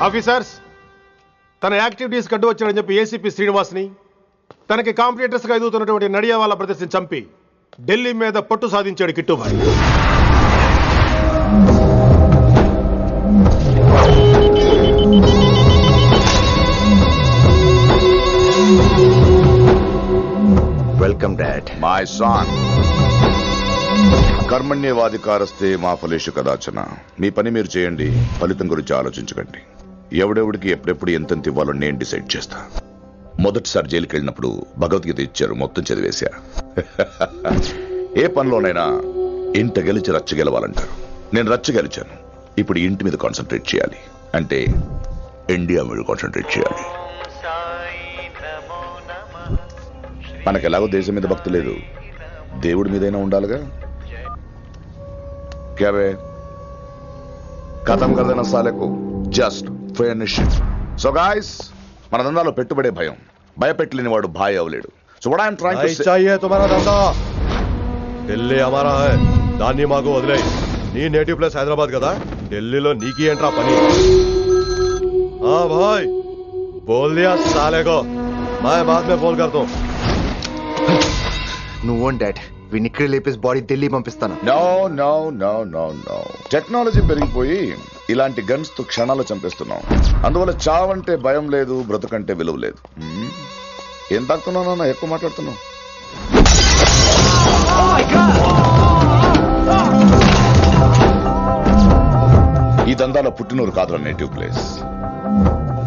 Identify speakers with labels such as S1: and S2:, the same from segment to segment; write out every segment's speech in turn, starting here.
S1: Officers, తన activities కడ్డు వచ్చాడని చెప్పి ఏసీపీ శ్రీనివాస్ని, తనకి కాంపిటీటర్స్గా ఎదుగుతున్నటువంటి నడియావాల బ్రదర్స్ని చంపి ఢిల్లీ మీద పట్టు సాధించాడు Kittubhai.
S2: Welcome dad.
S3: My son, కర్మణ్యేవాధికారస్తే మా ఫలేషు కదాచన. మీ పని మీరు చేయండి, ఫలితం గురించి ఆలోచించకండి. ఎవడెవడికి ఎప్పుడెప్పుడు ఎంతెంత ఇవ్వాలో నేను డిసైడ్ చేస్తా. మొదటిసారి జైలుకి వెళ్ళినప్పుడు భగవద్గీత ఇచ్చారు, మొత్తం చదివేశా. ఏ పనిలోనైనా ఇంట గెలిచి రచ్చ గెలవాలంటారు. నేను రచ్చ గెలిచాను. ఇప్పుడు ఇంటి మీద కాన్సన్ట్రేట్ చేయాలి, అంటే ఇండియా మీద కాన్సన్ట్రేట్ చేయాలి. మనకు ఎలాగో దేశం మీద భక్తి లేదు, దేవుడి మీదైనా ఉండాలిగా. క్యాబే ఖతం కదన సాలకు జస్ట్ ఫినిష్. సో గాయ్స్, మన దందాలో పెట్టుబడే భయం. భయపెట్టలేని వాడు భాయ్ అవలేడు. So what I'm trying to say,
S4: चाहिए तुम्हारा धंधा, ఢిల్లీ हमारा है. దాన్ని మాకు వదిలే. నీ నేటివ్ ప్లేస్ హైదరాబాద్ కదా, ఢిల్లీలో నీకి ఏంట్రా పని? हाँ भाई, बोल दिया साले को, मैं बाद में फोन करता हूँ.
S2: నువ్వు డాడ్, వీడిని ఇక్కడ లేపేసి బాడీ ఢిల్లీ పంపిస్తాను.
S3: No no no no no. Technology పెరిగిపోయి ఇలాంటి గన్స్ తో క్షణాలు చంపేస్తున్నాం. అందువల్ల చావంటే భయం లేదు, బ్రతుకంటే విలువ లేదు. ఏం తాకుతున్నావు నాన్న, ఎక్కువ మాట్లాడుతున్నావు. ఈ దందాలో పుట్టినూరు కాదురా నేటివ్ ప్లేస్,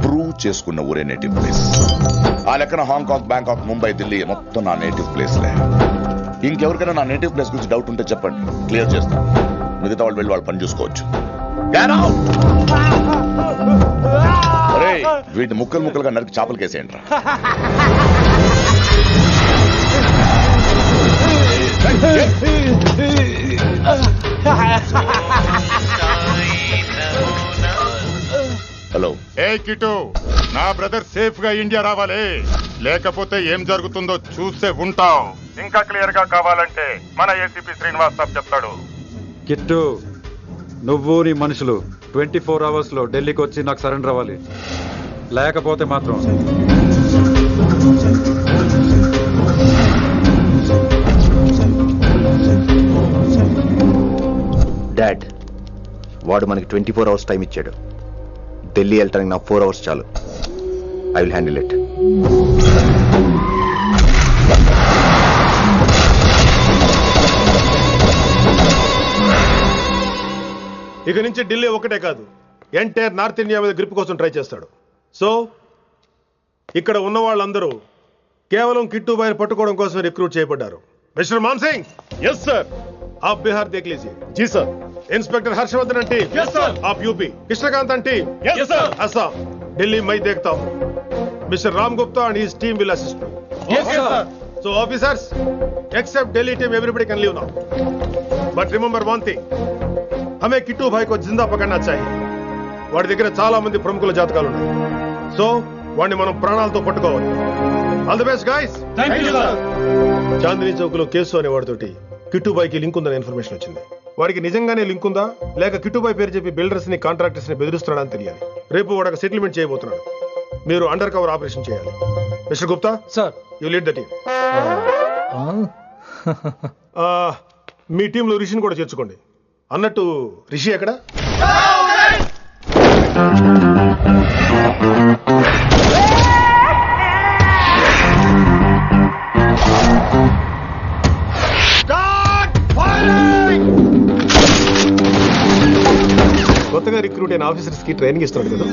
S3: ప్రూవ్ చేసుకున్న ఊరే నేటివ్ ప్లేస్. ఆ లెక్కన హాంకాంగ్, బ్యాంకాక్, ముంబై, ఢిల్లీ మొత్తం నా నేటివ్ ప్లేస్లే. ఇంకెవరికైనా నా నేటివ్ ప్లేస్ గురించి డౌట్ ఉంటే చెప్పండి, క్లియర్ చేస్తాను. మిగతా వాళ్ళు వెళ్ళి వాళ్ళు పని చూసుకోవచ్చు. వీటిని ముక్కలు ముక్కలుగా నరికి చేపలు కేసేయండి రా. హలో.
S5: ఏ కిటు, నా బ్రదర్ సేఫ్ గా ఇండియా రావాలి, లేకపోతే ఏం జరుగుతుందో చూసే ఉంటావు. ఇంకా క్లియర్ గా కావాలంటే మన ఏసీపీ శ్రీనివాస్ సాబ్ చెప్తాడు.
S6: కిట్టు, నువ్వు నీ మనుషులు 24 hours లో ఢిల్లీకి వచ్చి నాకు సరెండర్ అవ్వాలి. లేకపోతే మాత్రం
S2: డాడ్, వాడు మనకి 24 hours టైం ఇచ్చాడు. ఢిల్లీ వెళ్ళటానికి నాకు 4 hours చాలు. I will handle it.
S1: ఇక నుంచి ఢిల్లీ ఒకటే కాదు, ఎంటైర్ నార్త్ ఇండియా మీద గ్రిప్ కోసం ట్రై చేస్తాడు. సో ఇక్కడ ఉన్న వాళ్ళందరూ కేవలం కిట్టుబాయిని పట్టుకోవడం కోసం రిక్రూట్ చేయబడ్డారు. Mister Man Singh.
S4: Yes sir.
S1: आप बिहार देख लीजिए.
S4: जी sir.
S1: Inspector Harshvardhan aunty.
S4: Yes sir.
S1: आप UP. Krishnakant aunty.
S4: Yes sir.
S1: Assam. Delhi मैं देखता हूँ. Mister Ram Gupta and his team will assist me.
S4: Yes sir.
S1: So officers, except Delhi team, everybody can leave now. But remember one thing, हमें किट्टू भाई को जिंदा पकड़ना चाहिए. వాడి దగ్గర చాలా మంది ప్రముఖుల జాతకాలు ఉన్నాయి. సో వాడిని మనం ప్రాణాలతో పట్టుకోవాలి. All the best guys.
S4: Thank you sir.
S1: Chandni Chowk లో కేసు అనే వాడితోటి కిట్టుబాయికి లింక్ ఉందని ఇన్ఫర్మేషన్ వచ్చింది. వాడికి నిజంగానే లింక్ ఉందా లేక కిట్టుబాయి పేరు చెప్పి బిల్డర్స్ ని కాంట్రాక్టర్స్ ని బెదిరిస్తున్నాడని తెలియాలి. రేపు వాడు ఒక సెటిల్మెంట్ చేయబోతున్నాడు. మీరు అండర్ కవర్ ఆపరేషన్ చేయాలి. Mister Gupta sir, you lead the team. మీ టీంలో రిషిని కూడా చేర్చుకోండి. అన్నట్టు రిషి ఎక్కడ? కొత్తగా రిక్రూట్ అయిన ఆఫీసర్స్ కి ట్రైనింగ్ ఇస్తున్నాడు కదా.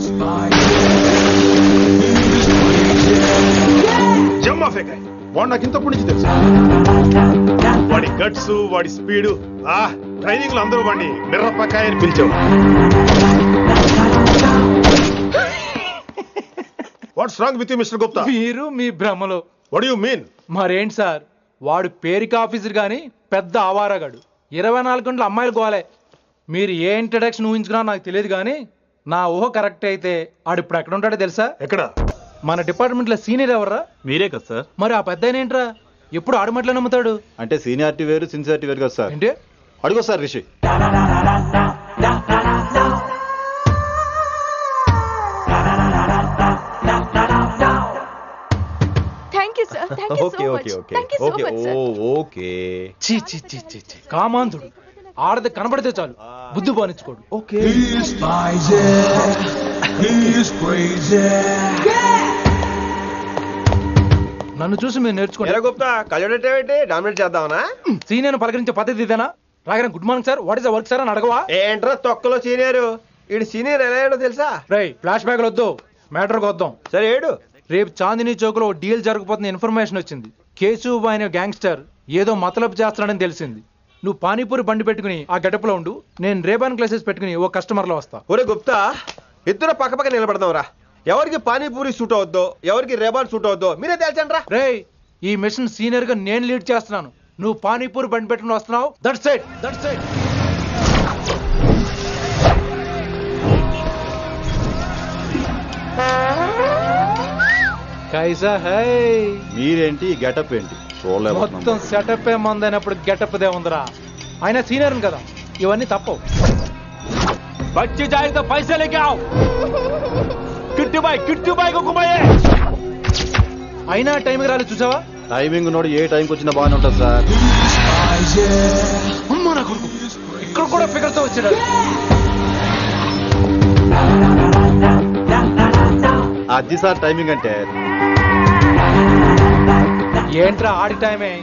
S1: జమ్మా ఫేకాయ్ వాడు నాకు ఇంతప్పటి నుంచి తెలుసు. వాడి గట్స్, వాడి స్పీడు, ట్రైనింగ్ లో అందరూ వాడిని మిర్రపకాయ అని పిలిచేవాడు. What's wrong with you mister Gupta?
S7: మీరు మీ భ్రమలో.
S1: What do you mean?
S7: మరేంటి సార్, వాడు పేరుకి ఆఫీసర్ గాని పెద్ద ఆవారగాడు. 24 గంటలు అమ్మాయిలు గోలే. మీరు ఏ ఇంట్రడక్షన్ ఊహించుకున్నా నాకు తెలియదు కానీ నా ఊహ కరెక్ట్ అయితే ఆడు ఇప్పుడు ఎక్కడ ఉంటాడో తెలుసా?
S1: ఎక్కడ?
S7: మన డిపార్ట్మెంట్ లో సీనియర్ ఎవర్రా?
S8: మీరే కదా సార్.
S7: మరి ఆ పెద్ద ఏంట్రా ఎప్పుడు ఆడమట్లే నమ్ముతాడు?
S8: అంటే సీనియారిటీ వేరు, సిన్సియారిటీ వేరు కదా సార్.
S7: ఏంటి?
S8: అడుగు sir Rishi. Okay okay okay okay okay
S7: చీ చీ చీ చీ చీ కామాంధుడు ఆడది కనబడితే చాలు బుద్ధి బానించుకోడు.
S8: ఓకే
S7: నన్ను చూసి మీరు నేర్చుకోండి.
S9: గుప్తా కళ్ళేంటి డామినేట్ చేద్దామనా?
S7: సీనియర్ పలకరించే పద్ధతి ఇదేనా? రాగానే good morning sir, what is the work sir అని అడగవా?
S9: ఏంట్రా తొక్కలో సీనియర్? ఈడు సీనియర్ ఎలా ఏడో తెలుసా?
S7: రై ఫ్లాష్ బ్యాక్ వద్దు, మ్యాటర్కి వద్దాం.
S9: సరే ఏడు.
S7: రేపు చాందినీ చౌక్ లో డీల్ జరగబోతున్న ఇన్ఫర్మేషన్ వచ్చింది. కేశవ్ అనే గ్యాంగ్స్టర్ ఏదో మతలబు చేస్తున్నాడని తెలిసింది. నువ్వు పానీపూరి బండి పెట్టుకుని ఆ గడపలో ఉండు, నేను రేబాన్ క్లాసెస్ పెట్టుకుని ఓ కస్టమర్ లో వస్తా.
S9: ఒరే గుప్తా, ఇద్దరు పక్క పక్క నిలబడదాంరా. ఎవరికి పానీపూరి సూట్ అవుద్దో, ఎవరికి రేబాన్ సూట్ అవుద్దో మీరే తేల్చండి రా.
S7: రే ఈ మిషన్ సీనియర్ గా నేను లీడ్ చేస్తున్నాను, నువ్వు పానీపూరి బండి పెట్టుకుని వస్తున్నావు. That side that side. కైసా హై?
S8: మీరేంటి గెటప్ ఏంటి?
S7: మొత్తం సెటప్ ఏమందైనప్పుడు గెటప్ దే ఉందిరా. ఆయన సీనియర్ కదా, ఇవన్నీ తప్పవు. బచ్చి జాయితో పైసలు ఎక్కావు కిట్టుబాయ్ కుక్కుబాయే. అయినా టైంకి రాలేదు చూసావా?
S8: టైమింగ్ నోడు ఏ టైంకి వచ్చినా బాగానే ఉంటుంది సార్.
S7: అమ్మా నా కొడుకు ఇక్కడ కూడా ఫిగర్ తో వచ్చాడు.
S8: అది సార్ టైమింగ్ అంటే.
S7: ఏంట్రా ఆడి టైమే?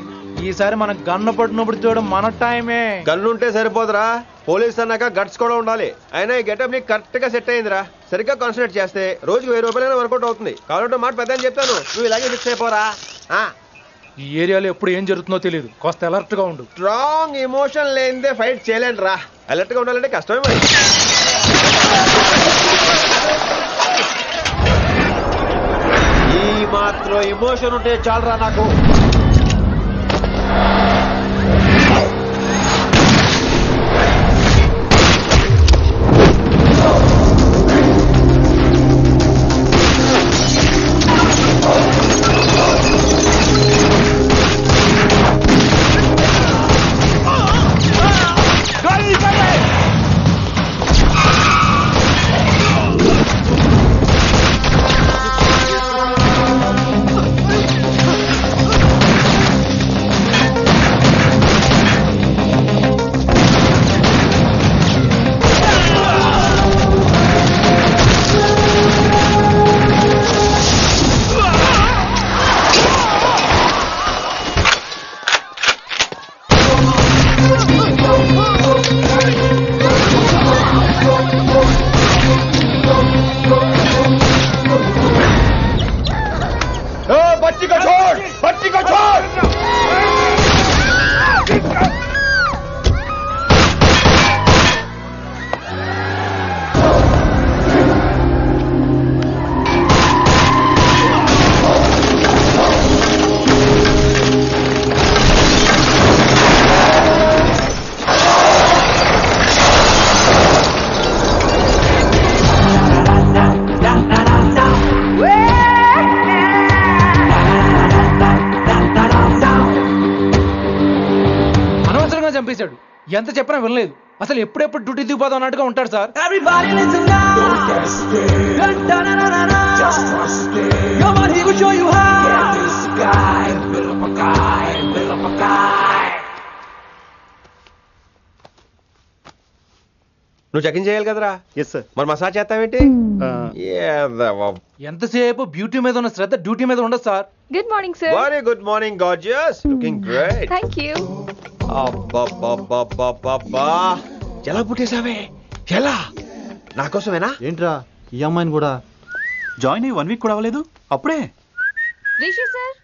S7: ఈసారి మనం గన్ను పట్టినప్పుడు చూడడం మన టైమే.
S9: గన్ను ఉంటే సరిపోదురా, పోలీస్ అన్నాక గట్స్ కూడా ఉండాలి. అయినా ఈ గెటప్ నీకు కరెక్ట్ గా సెట్ అయిందిరా. సరిగ్గా కాన్సన్ట్రేట్ చేస్తే రోజుకి 1000 రూపాయలైనా వర్కౌట్ అవుతుంది. కాబట్టి మాట పెద్ద అని చెప్తాను, నువ్వు ఇలాగే ఫిక్స్ అయిపోరా.
S7: ఈ ఏరియాలో ఎప్పుడు ఏం జరుగుతుందో తెలియదు, కాస్త అలర్ట్ గా ఉండు.
S9: స్ట్రాంగ్ ఎమోషన్ లేనిదే ఫైట్ చేయలేను రా. అలర్ట్ గా ఉండాలంటే కష్టమే మరి. ఈ మాత్రం ఎమోషన్ ఉంటే చాలరా నాకు.
S7: చంపేశాడు. ఎంత చెప్పినా వినలేదు. అసలు ఎప్పుడెప్పుడు డ్యూటీ దిగిపోదాం అన్నట్టుగా ఉంటాడు సార్.
S9: నువ్వు చెకింగ్ చేయాలి కదరా?
S8: Yes sir.
S9: మరి మసాజ్ చేస్తావేంటి?
S7: ఎంతసేపు బ్యూటీ మీద ఉన్న శ్రద్ధ డ్యూటీ మీద ఉండదు sir.
S10: Good morning sir.
S9: Very good morning gorgeous, looking great.
S10: Thank you.
S9: అబ్బబ్బబ్బబ్బబ్బా, ఎలా పుట్టేసావే? ఎలా? నా కోసమేనా?
S8: ఏంట్రా ఈ అమ్మాయిని కూడా
S11: జాయిన్ అయ్యి 1 వీక్ కూడా అవ్వలేదు అప్పుడే?
S10: Rishi sir,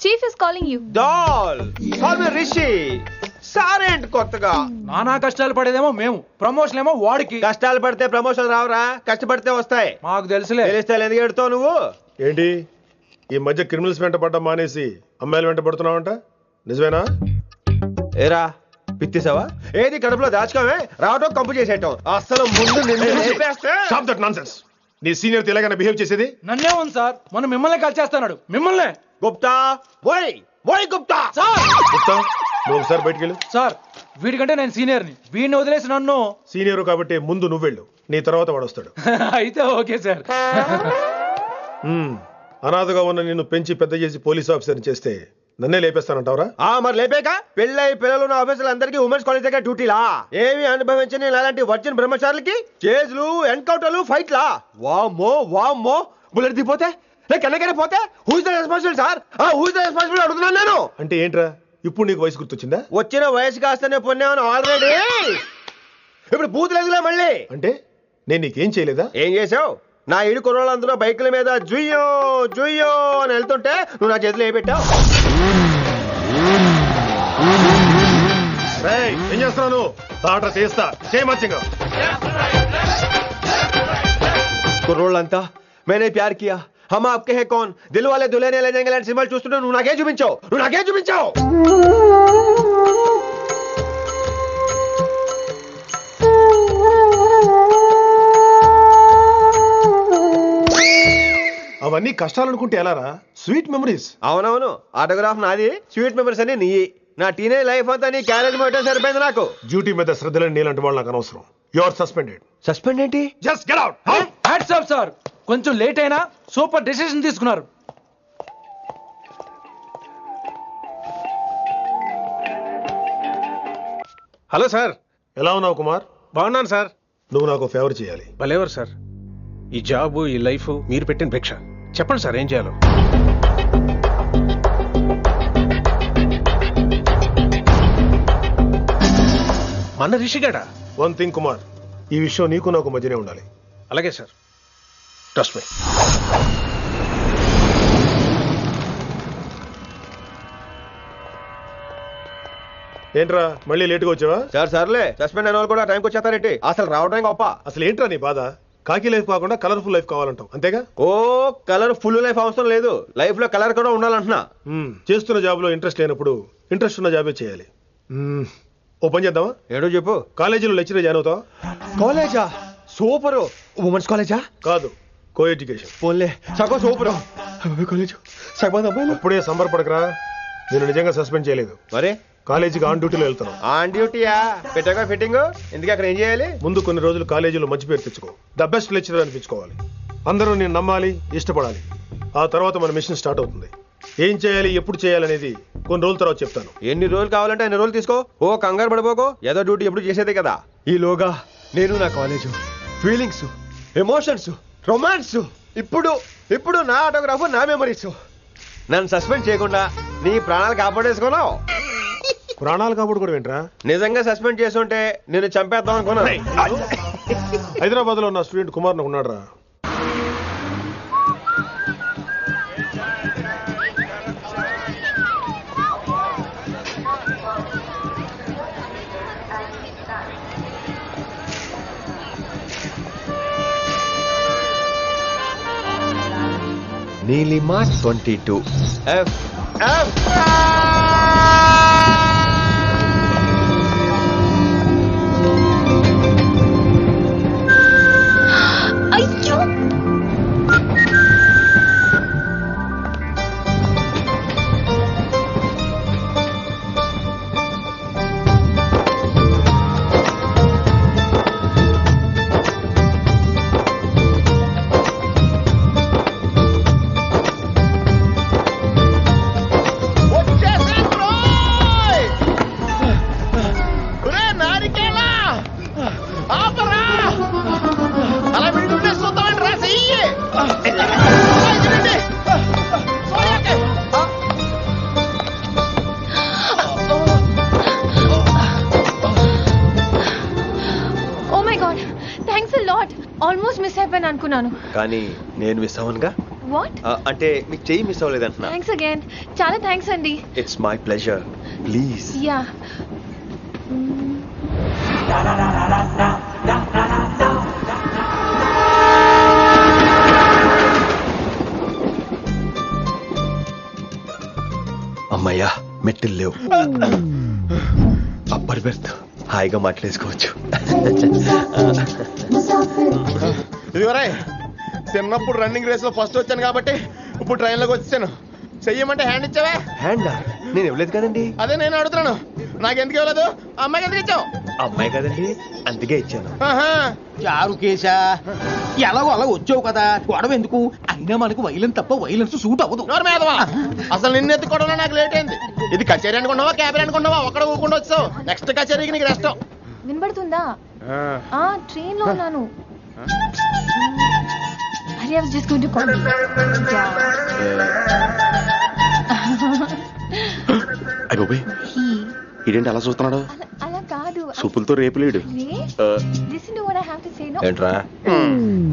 S10: chief is calling you.
S9: Doll call me Rishi. సారేంటి కొత్తగా?
S7: నానా కష్టాలు పడేదేమో మేము, ప్రమోషన్ ఏమో వాడికి.
S9: కష్టాలు పడితే ప్రమోషన్ రావురా, కష్టపడితే వస్తాయి.
S7: మాకు తెలుసులే.
S9: తెలిస్తే ఎందుకు ఎడుతావు నువ్వు?
S1: ఏంటి ఈ మధ్య క్రిమినల్స్ వెంట పడ్డం మానేసి అమ్మాయిలు వెంట పడుతున్నావంట, నిజమేనా?
S9: ఏరా పిత్తిసావా? ఏది కడుపులో దాచుకోవే, రావటం కంపు చేసేయటం. అసలు ముందు నిన్ను లేపేస్తే.
S1: Stop that nonsense. నీ సీనియర్ ఎలాగైనా బిహేవ్ చేసేది?
S7: నన్నే ఉంది సార్, మనం మిమ్మల్ని కాల్ చేస్తున్నాడు. మిమ్మల్ని.
S9: గుప్తా ఓయ్ ఓయ్ గుప్తా.
S7: సార్
S1: గుప్తా, నువ్వు ఒకసారి బయటికి వెళ్ళు.
S7: సార్ వీడికంటే నేను సీనియర్ని, వీడిని వదిలేసి నన్ను.
S1: సీనియర్ కాబట్టి ముందు నువ్వు వెళ్ళు, నీ తర్వాత వాడు వస్తాడు.
S7: అయితే ఓకే సార్.
S1: అనాథగా ఉన్న నిన్ను పెంచి పెద్ద చేసి పోలీస్ ఆఫీసర్ని చేస్తే నన్నే లేపేస్తానంటావరా?
S9: మరి లేపాక పెళ్ళై పిల్లలు ఉన్న ఆఫీసులు అందరికీ ఉమెన్స్ కాలేజ్ దగ్గర డ్యూటీలా? ఏమి అనుభవించని అలాంటి వర్జిన్ బ్రహ్మచారులకి చేజ్లు ఎన్కౌంటర్లు ఫైట్లా? వామ్మో వామ్మో, బుల్లెట్ దిగిపోతే కన్నకైనా పోతే who is the responsible sir? Who is the responsible అడుగుతున్నాను నేను.
S1: అంటే ఏంట్రా ఇప్పుడు నీకు వయసు గుర్తొచ్చిందా?
S9: వచ్చిన వయసు కాస్తనే పొన్నాను ఆల్రెడీ. ఇప్పుడు బూతులేదులే మళ్ళీ.
S1: అంటే నేను నీకేం చేయలేదా?
S9: ఏం చేసావు? నా ఇడు కుర్రోళ్ళందరూ బైకుల మీద జుయ్యో జుయ్యో అని వెళ్తుంటే నువ్వు నా చేతిలో ఏ పెట్టావు?
S1: ఏం చేస్తున్నాను? తాట తీస్తా చేయమచ్చంగా.
S9: కుర్రోళ్ళంతా మేనే ప్యార్ కియా, హమ్ ఆప్కే హై కౌన్, దిల్ వాలే దుల్హనియా లే జాయేంగే లాంటి సినిమాలు చూస్తుంటే నువ్వు నాకేం చూపించావు?
S1: అవన్నీ కష్టాలు అనుకుంటే ఎలారా? Sweet memories.
S9: అవునవును, ఆటోగ్రాఫ్ నాది, స్వీట్ మెమరీస్ అని నీ. నా టీనేజ్ లైఫ్ అంతా నీ క్యారేజ్ మొత్తం సరిపోయింది నాకు.
S1: డ్యూటీ మీద శ్రద్ధలేని నీలాంటి వాళ్ళు నాకు అనవసరం. You are suspended.
S9: సస్పెండ్ ఏంటి?
S1: Just get out.
S7: Hats off sir, కొంచెం లేట్ అయినా సూపర్ డెసిషన్ తీసుకున్నారు.
S12: Hello sir.
S1: ఎలా ఉన్నావు కుమార్?
S12: బాగున్నాను సార్.
S1: నువ్వు నాకు ఫేవర్ చేయాలి.
S12: భలేవారు సార్. ఈ జాబు ఈ లైఫ్ మీరు పెట్టిన భిక్ష. చెప్పండి సార్ ఏం చేయాలో. మన రిషిగాడా?
S1: వన్ థింగ్ కుమార్, ఈ విషయం నీకు నాకు మధ్యనే ఉండాలి.
S12: అలాగే సార్, ట్రస్ట్ మీ.
S1: ఏంట్రా మళ్ళీ లేటుగా వచ్చావా?
S9: సార్ సర్లే, సస్పెండ్ అయిన వాళ్ళు కూడా టైంకి వచ్చేస్తారేంటి? అసలు రావడం గొప్ప.
S1: అసలు ఏంట్రా నీ బాధ? కాకి లైఫ్ కాకుండా కలర్ఫుల్ లైఫ్ కావాలంటావు అంతేగా?
S9: ఓ కలర్ ఫుల్ లైఫ్ అవసరం లేదు, లైఫ్ లో కలర్ కూడా ఉండాలంటున్నా.
S1: చేస్తున్న జాబ్ లో ఇంట్రెస్ట్ లేనప్పుడు ఇంట్రెస్ట్ ఉన్న జాబే చేయాలి. ఓ పని చేద్దామా?
S9: ఏడో చెప్పు.
S1: కాలేజీలో లెక్చరర్ జాయిన్ అవుతావా?
S9: కాలేజా? సూపర్. ఉమెన్స్ కాలేజా?
S1: కాదు, కో ఎడ్యుకేషన్.
S9: పోన్లే సగం సూపర్. కాలేజ్ సగం అబ్బాయిలు.
S1: అప్పుడే సంబరపడకరా, నేను నిజంగా సస్పెండ్ చేయలేదు.
S9: మరే
S1: కాలేజీకి ఆన్ డ్యూటీలో వెళ్తున్నాను.
S9: ఆన్ డ్యూటీయా? పెట్టాక ఫిట్టింగ్ ఎందుకు? అక్కడ ఏం చేయాలి?
S1: ముందు కొన్ని రోజులు కాలేజీలో మంచి పేరు తెచ్చుకో, ద బెస్ట్ లెక్చరర్ అనిపించుకోవాలి. అందరూ నేను నమ్మాలి, ఇష్టపడాలి. ఆ తర్వాత మన మిషన్ స్టార్ట్ అవుతుంది. ఏం చేయాలి, ఎప్పుడు చేయాలనేది కొన్ని రోజుల తర్వాత చెప్తాను.
S9: ఎన్ని రోజులు కావాలంటే అన్ని రోజులు తీసుకో. ఓ కంగారు పడిపోకో, ఏదో డ్యూటీ ఎప్పుడు చేసేదే కదా. ఈలోగా నేను నా కాలేజు ఫీలింగ్స్, ఎమోషన్స్, రొమాన్స్, ఇప్పుడు నా ఆటోగ్రాఫ్, నా మెమరీస్. నన్ను సస్పెండ్ చేయకుండా నీ ప్రాణాలు కాపాడేసుకున్నావు.
S1: ప్రాణాలు కాపాడు కూడా ఏంట్రా?
S9: నిజంగా సస్పెండ్ చేసుంటే నేను చంపేద్దాం అనుకున్నా.
S1: హైదరాబాద్ లో ఉన్న స్టూడెంట్ కుమార్ ఉన్నాడు రా.
S9: నీలిమా 22 F.
S10: అయ్యో, ఆల్మోస్ట్ మిస్ అయిపోయాను అనుకున్నాను.
S9: కానీ నేను మిస్ అవ్వనుగా.
S10: వాట్?
S9: అంటే మీకు చెయ్యి మిస్ అవ్వలేదంటున్నా.
S10: థ్యాంక్స్ అగైన్, చాలా థ్యాంక్స్ అండి.
S9: It's my pleasure, please.
S10: Yeah.
S9: అమ్మయ్యా, మెట్టిల్ లేవు. అప్పర్ బెర్త్, హాయిగా మాట్లాడేసుకోవచ్చు.
S13: ఇదిగోరా, చిన్నప్పుడు రన్నింగ్ రేస్ లో ఫస్ట్ వచ్చాను కాబట్టి ఇప్పుడు ట్రైన్ లోకి వచ్చాను. చెయ్యమంటే హ్యాండ్ ఇచ్చావా?
S9: హ్యాండ్ నేను ఇవ్వలేదు కదండి.
S13: అదే నేను అడుగుతున్నాను. నాకెందుకు ఇవ్వలేదు అమ్మాయికి ఎందుకు ఇచ్చావు?
S9: అమ్మాయి కదండి అందుకే ఇచ్చాను.
S14: చారు కేశా ఎలాగో అలా వచ్చావు కదా గొడవ ఎందుకు? అయినా మనకు వైలెన్స్ తప్ప వైలెన్స్ సూట్ అవ్వదు.
S13: అసలు నిన్ను ఎత్తుకోవడంలో నాకు లేట్ అయింది. ఇది కచేరీ అనుకున్నావా క్యాబిన్ అనుకున్నావా? ఒక్కడ ఊకుండా వచ్చావు. నెక్స్ట్ కచేరీకి నీకు రెస్ట్.
S10: వినబడుతుందా? ట్రైన్ లో ఉన్నాను. I was just going to call you.
S2: అయ్యో ఇదేంటి అలా చూస్తున్నాడు?
S10: అలా కాదు.
S2: సూపులతో రేపు లేడు.
S10: Listen to what I have to say, no?
S2: ఏంట్రా?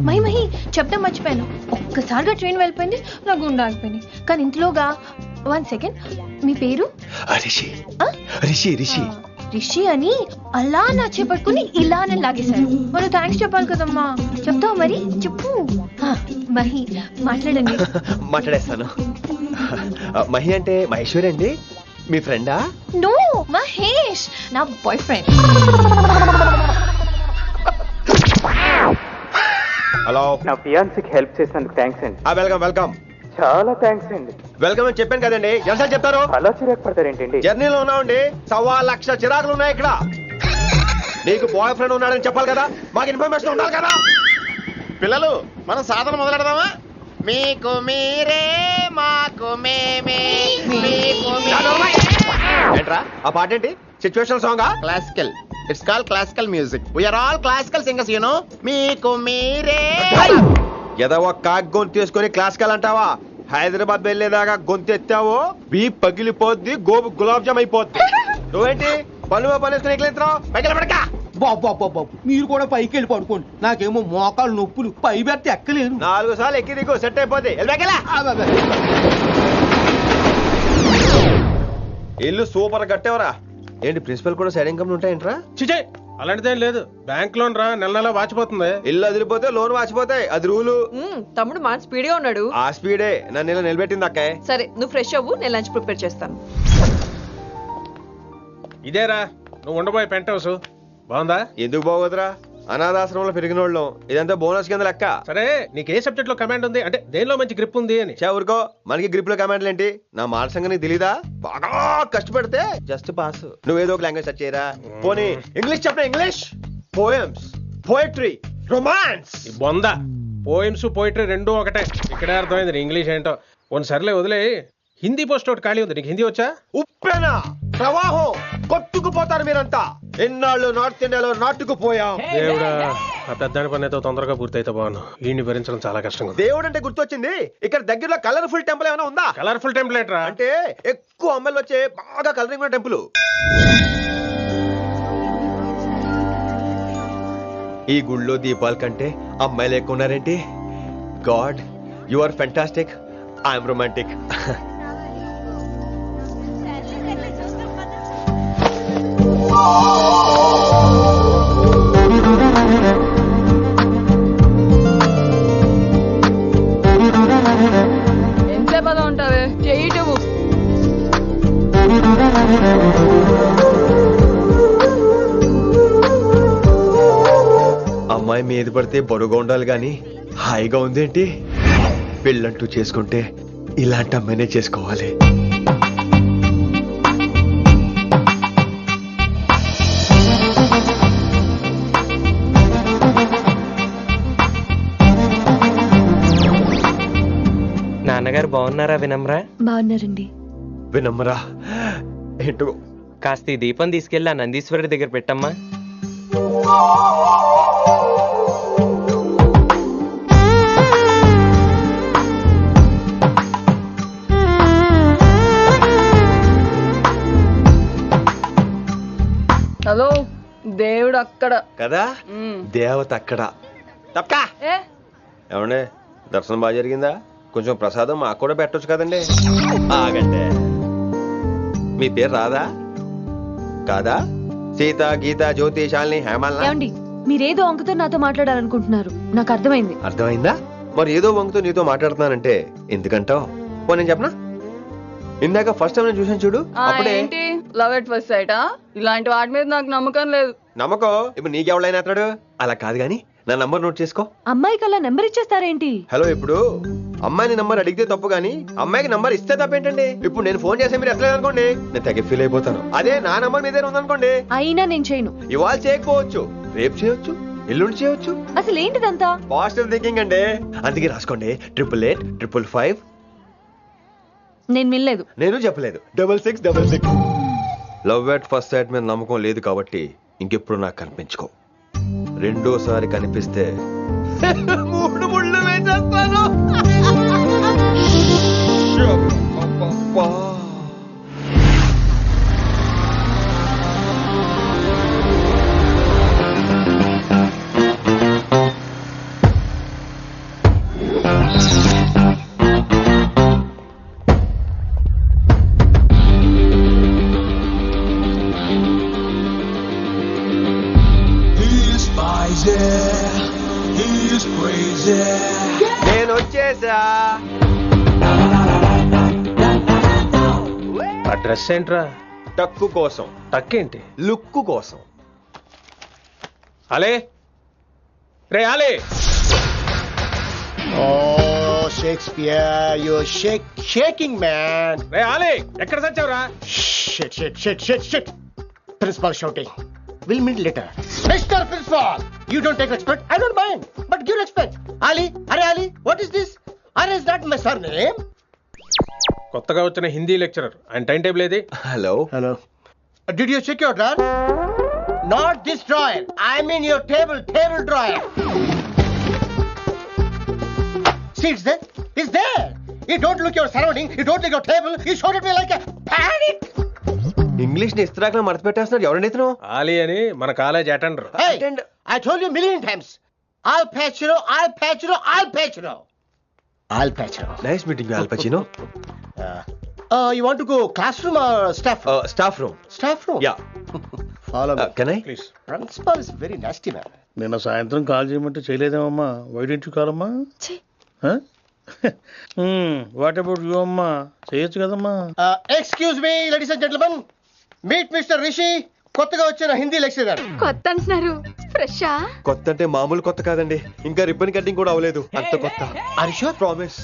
S10: మహి చెప్తా మర్చిపోయాను. ఒక్కసారిగా ట్రైన్ వెళ్ళిపోయింది, నా గుండె ఆగిపోయింది. కానీ ఇంట్లోగా 1 సెకండ్, మీ పేరు?
S9: రిషి. రిషి రిషి
S10: రిషి అని అలా నా చేపట్టుకుని ఇలా నన్ను లాగేశారు. మనం థ్యాంక్స్ చెప్పాలి కదమ్మా. చెప్తావు మరి? చెప్పు. మహి మాట్లాడండి.
S9: మాట్లాడేస్తాను. మహి అంటే మహేశ్వరి అండి, మీ ఫ్రెండా?
S10: నో, మహేష్ నా బాయ్ ఫ్రెండ్.
S9: హలో.
S15: నా ఫియాన్సీకి హెల్ప్ చేసినందుకు థ్యాంక్స్ అండి.
S9: Welcome welcome.
S15: చాలా థ్యాంక్స్ అండి.
S9: వెల్కమ్ అని చెప్పాను కదండి, ఎంత చెప్తారు?
S15: అలా చిరాకు పడతారేంటండి?
S9: జర్నీలో ఉన్నామండి, 1,00,000 చిరాకులు ఉన్నాయి ఇక్కడ. నీకు బాయ్ ఫ్రెండ్ ఉన్నాడని చెప్పాలి కదా, మాకు ఇన్ఫర్మేషన్ ఉండాలి కదా.
S13: పిల్లలు మనం సాధన మొదలెడదామా? మీకు మీరే మాకు మేమే.
S9: ఏంట్రా ఆ పాట ఏంటి? సిచ్యువేషన్ సాంగా?
S13: Classical. It's called classical music. We are all classical singers, you know. మీకు మీరే.
S9: ఏదో కాక్ గొంతు తీసుకొని క్లాసికల్ అంటావా? హైదరాబాద్ వెళ్ళేదాకా గొంతు ఎత్తావో బీ పగిలిపోద్ది, గోబు గులాబ్ జామ్ అయిపోద్ది. నువ్వేంటి పనులు పనిస్తున్నావు?
S14: బాబు మీరు కూడా పైకి వెళ్ళి పడుకోండి. నాకేమో మోకాలు నొప్పులు, పై పెడితే ఎక్కలేదు.
S9: 4 సార్లు ఎక్కి దిగు, సెట్ అయిపోద్ది. ఇల్లు సూపర్ కట్టేవరా. ఏంటి ప్రిన్సిపల్ కూడా సైడ్ ఇన్కమ్ ఉంటాయంట్రా?
S12: చిచే అలాంటిదేం లేదు. బ్యాంక్ లోన్ రా, నెల నెల వాచిపోతుంది.
S9: ఇల్లు అదిరిపోతే లోన్ వాచిపోతాయి, అది రూలు.
S16: తమ్ముడు మాట స్పీడ్గా ఉన్నాడు.
S9: ఆ స్పీడే నన్ను ఇలా నిలబెట్టింది అక్క.
S16: సరే నువ్వు ఫ్రెష్ అవ్వు, నేను లంచ్ ప్రిపేర్ చేస్తాను.
S12: ఇదేరా నువ్వు ఉండబోయే పెంట్ హౌస్. బాగుందా?
S9: ఎందుకు బాగోదురా, అనాథాశ్రమంలో పెరిగిన వాళ్ళం. ఇదంతా బోనస్ కింద లెక్క.
S12: సరే నీకు ఏ సబ్జెక్ట్ లో కమాండ్ ఉంది, అంటే దేనిలో మంచి గ్రిప్ ఉంది అని?
S9: ఊరుకో, మనకి గ్రిప్ లో కమాండ్లు ఏంటి? నా మాట సంగతి తెలీదా? బాగా కష్టపడితే జస్ట్ పాస్. నువ్వేదో ఒక లాంగ్వేజ్ సెర్చ్ చేయరా. పోనీ ఇంగ్లీష్ చెప్పిన ఇంగ్లీష్, పోయమ్స్, పోయట్రీ, రొమాన్స్.
S12: బొంద పోయిమ్స్ పోయిటరీ రెండూ ఒకటే. ఇక్కడే అర్థమైంది ఇంగ్లీష్ ఏంటో. కొన్ని సర్లే వదిలే. హిందీ పోస్ట్ ఒకటి ఖాళీ ఉంది, నీకు హిందీ వచ్చా?
S9: ఉప్పెన ప్రవాహం కొట్టుకుపోతారు మీరంతా. ఎన్నాళ్ళు నార్త్ ఇండియాలో నాటుకుపోయాం.
S12: దేవుడా, ఆ పెద్దాని పని అయితే తొందరగా పూర్తయితే బాగున్నాను. వీడిని భరించడం చాలా కష్టంగా.
S9: దేవుడు అంటే గుర్తొచ్చింది, ఇక్కడ దగ్గరలో కలర్ఫుల్ టెంపుల్ ఏమైనా ఉందా?
S12: కలర్ఫుల్ టెంపుల్ ఏంట్రా?
S9: అంటే ఎక్కువ అమ్మాయిలు వచ్చే బాగా కలరింగ్ ఉన్న టెంపుల్. ఈ గుళ్ళో దీపాల కంటే అమ్మాయిలు ఎక్కువ ఉన్నారేంటి? God, you are fantastic, I'm romantic.
S16: ఎంతసేపు అలా ఉంటావే? చేయటము.
S9: అమ్మాయి మీద పడితే బరువుగా ఉండాలి గాని హాయిగా ఉందేంటి? పెళ్ళంటూ చేసుకుంటే ఇలాంటి అమ్మాయినే చేసుకోవాలి.
S17: నాన్నగారు బాగున్నారా వినమ్రా?
S10: బాగున్నారండి.
S9: వినమ్రా ఏంటో
S17: కాస్త ఈ దీపం తీసుకెళ్ళి ఆ నందీశ్వరుడి దగ్గర పెట్టమ్మా.
S16: హలో, దేవుడు అక్కడ
S9: కదా, దేవత అక్కడ. తప్పకా ఏమండే, దర్శనం బాగా జరిగిందా? కొంచెం ప్రసాదం మాకు కూడా పెట్టొచ్చు కదండి. ఆగండి, మీ పేరు రాదా? కాదా? సీత, గీత, జ్యోతి, శాలిని, హేమల్ని.
S10: మీరేదో వంకతో నాతో మాట్లాడాలనుకుంటున్నారు, నాకు అర్థమైంది.
S9: అర్థమైందా? మరి ఏదో వంకతో నీతో మాట్లాడుతున్నానంటే ఎందుకంటావు? పో నేను చెప్పనా? ఇందాక ఫస్ట్ టైం నేను చూసాను చూడు, అప్పుడే
S16: లవ్ ఎట్ ఫస్ట్ సైటా? ఇలాంటి వాటి మీద నాకు నమ్మకం లేదు.
S9: నమ్మకం ఇప్పుడు నీకెవడైనా అతడు? అలా కాదు గాని నా నంబర్ నోట్ చేసుకో.
S10: అమ్మాయికి అలా నెంబర్ ఇచ్చేస్తారేంటి?
S9: హలో, ఇప్పుడు అమ్మాయిని నంబర్ అడిగితే తప్పు కానీ అమ్మాయికి నంబర్ ఇస్తే తప్పేంటండి? ఇప్పుడు నేను ఫోన్ చేస్తే మీరు ఎట్లేదు అనుకోండి, నేను తెగ ఫీల్ అయిపోతాను. అదే నా నంబర్ మీదే ఉందనుకోండి,
S10: అయినా నేను చేయను.
S9: ఇవాళ చేయకపోవచ్చు, రేపు చేయొచ్చు, ఎల్లుండి చేయొచ్చు.
S10: అసలు ఏంటిదంతా?
S9: పాజిటివ్ థింకింగ్ అండి. అందుకే రాసుకోండి 888 555.
S10: నేను వినలేదు.
S9: నేను చెప్పలేదు 6666. లవ్ ఎట్ ఫస్ట్ సైట్ మీద నమ్మకం లేదు కాబట్టి ఇంకెప్పుడు నాకు కనిపించుకో. రెండోసారి కనిపిస్తే 3 ముళ్ళు వేసేస్తాను. నేను వచ్చేసా.
S12: ఆ డ్రెస్ ఏంట్రా?
S9: టక్కు కోసం.
S12: టక్కేంటి?
S9: లుక్కు కోసం.
S12: అలే రే అలే.
S13: Oh, Shakespeare, you're shaking, man.
S12: రే అలే, ఎక్కడ చచ్చావురా?
S13: Shit. Principal shouting. We'll meet later. Mr. Principal, you don't take respect. I don't mind, but give respect. Ali, Ali, what is this? Ali, is that my surname?
S12: కొత్తగా వచ్చిన Hindi lecturer, ఆయన time table ఏది?
S9: Hello.
S13: Did you check your drawer? Not this drawer. I mean your table drawer. See, it's there. It's there. You don't look your surrounding. You don't look your table. You showed at me like a panic.
S9: English ని ఇస్త్రాక్ మడత పెట్టేస్తున్నాడు. ఎవరండి ఇతను?
S12: ఆలీ అని మన college attender.
S13: Hey, I told you a million times. Al Pacino.
S9: Nice meeting you, Al Pacino.
S13: You want to go classroom or staff room?
S9: Staff room.
S13: Staff room?
S9: Yeah.
S13: Follow me.
S9: Can I?
S12: Please.
S13: Principal is very nasty man.
S18: నిన్న సాయంత్రం call చేయమంటే చేయలేదేమమ్మా? Why didn't you call అమ్మా? What about you అమ్మా? చేయొచ్చు కదమ్మా.
S13: Excuse me, ladies and gentlemen. Meet Mr. Rishi. కొత్తగా వచ్చిన Hindi lecturer.
S10: కొత్త అంటున్నారు, ఫ్రెషా?
S9: కొత్త అంటే మామూలు కొత్త కాదండి, ఇంకా రిబ్బన్ కటింగ్ కూడా అవ్వలేదు, అంత కొత్త.
S13: Are you sure?
S9: Promise.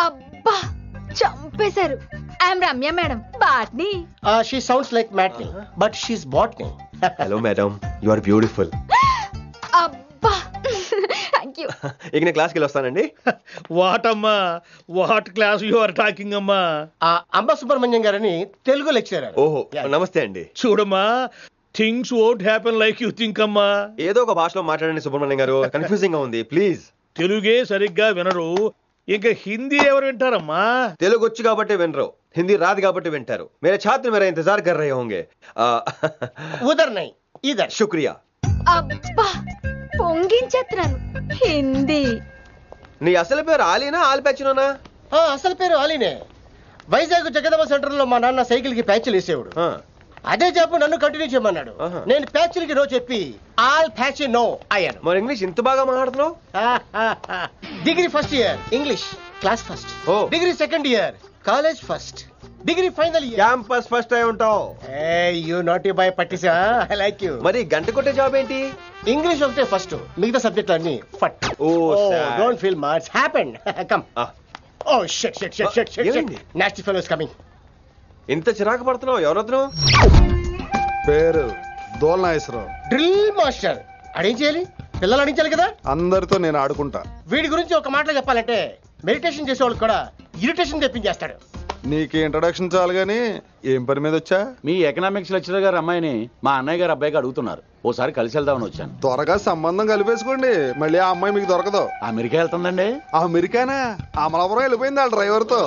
S10: అబ్బా చంపేశారు. I'm Ramya madam, botany.
S13: She sounds like Matney, but she's botany.
S9: Hello madam, you are beautiful.
S10: అబ్బా థ్యాంక్ యూ.
S9: ఇక నేను క్లాస్కి వెళ్ళి వస్తానండి.
S18: వాట్ అమ్మా, what class you are talking అమ్మా?
S13: అంబ సుబ్రహ్మణ్యం గారని తెలుగు లెక్చరర్.
S9: ఓహో, నమస్తే అండి.
S18: చూడమ్మా, things won't happen like you think అమ్మా.
S9: ఏదో ఒక భాషలో మాట్లాడండి సుబ్రహ్మణ్యం గారు, కన్ఫ్యూజింగ్ గా ఉంది ప్లీజ్.
S18: తెలుగే సరిగ్గా వినరు, ఇంకా హిందీ ఎవరు వింటారమ్మా?
S9: తెలుగు వచ్చు కాబట్టి వినరు, హిందీ రాదు కాబట్టి వింటారు. మేరే ఛాత్ర మేరా ఇంతజార్ కర్ రహే హోంగే.
S13: ఉదర్ నహీ ఇదర్.
S9: శుక్రియా.
S10: అబ్బా పొంగించేత్రాను. హిందీ.
S9: నీ అసలు పేరు ఆలీనా, ఆల్ ప్యాచినోనా?
S13: అసలు పేరు ఆలీనే. వైజాగ్ జగదమ్మ సెంటర్ లో మా నాన్న సైకిల్ కి ప్యాచ్లు వేసేవాడు. అదే జాబ్ నన్ను కంటిన్యూ చేయమన్నాడు. నేను ప్యాచ్లకి నో చెప్పి ఆల్ ప్యాచ్ నో అయ్యాను.
S9: మరి ఇంగ్లీష్ ఇంత బాగా మాట్లాడుతున్నావు?
S13: Degree first year English class first. Degree second year college first. Degree final year
S9: campus first అయి ఉంటావు.
S13: యూ నాటీ బాయ్ పట్టిసా. I like you.
S9: మరి గంట కొట్టే జాబ్ ఏంటి?
S13: ఇంగ్లీష్ ఒకటే ఫస్ట్, మిగతా సబ్జెక్ట్ అన్ని ఫట్. Don't feel much happened. Come. Oh shit shit shit shit shit. Nasty fellows coming.
S9: ఇంత చిరాకు పడుతున్నావు, ఎవరొద్దు?
S19: పేరు దోల్నాగేశ్వరరావు.
S13: Drill master. అడేం చేయాలి? పిల్లలు అడించాలి కదా.
S19: అందరితో నేను ఆడుకుంటా.
S13: వీడి గురించి ఒక మాటలో చెప్పాలంటే మెడిటేషన్ చేసేవాళ్ళు కూడా ఇరిటేషన్ తెప్పించేస్తాడు.
S19: నీకు ఇంట్రడక్షన్ చాలు గానీ ఏం పని మీద వచ్చా?
S8: మీ ఎకనామిక్స్ లెక్చరర్ గారు అమ్మాయిని మా అన్నయ్య గారు అబ్బాయికి అడుగుతున్నారు, ఓసారి కలిసి వెళ్దామని వచ్చాను.
S19: త్వరగా సంబంధం కలిపేసుకోండి, మళ్ళీ ఆ అమ్మాయి మీకు దొరకదు.
S8: అమెరికా వెళ్తుందండి.
S19: అమెరికానా? అమలాపురం వెళ్ళిపోయింది వాళ్ళ డ్రైవర్ తో.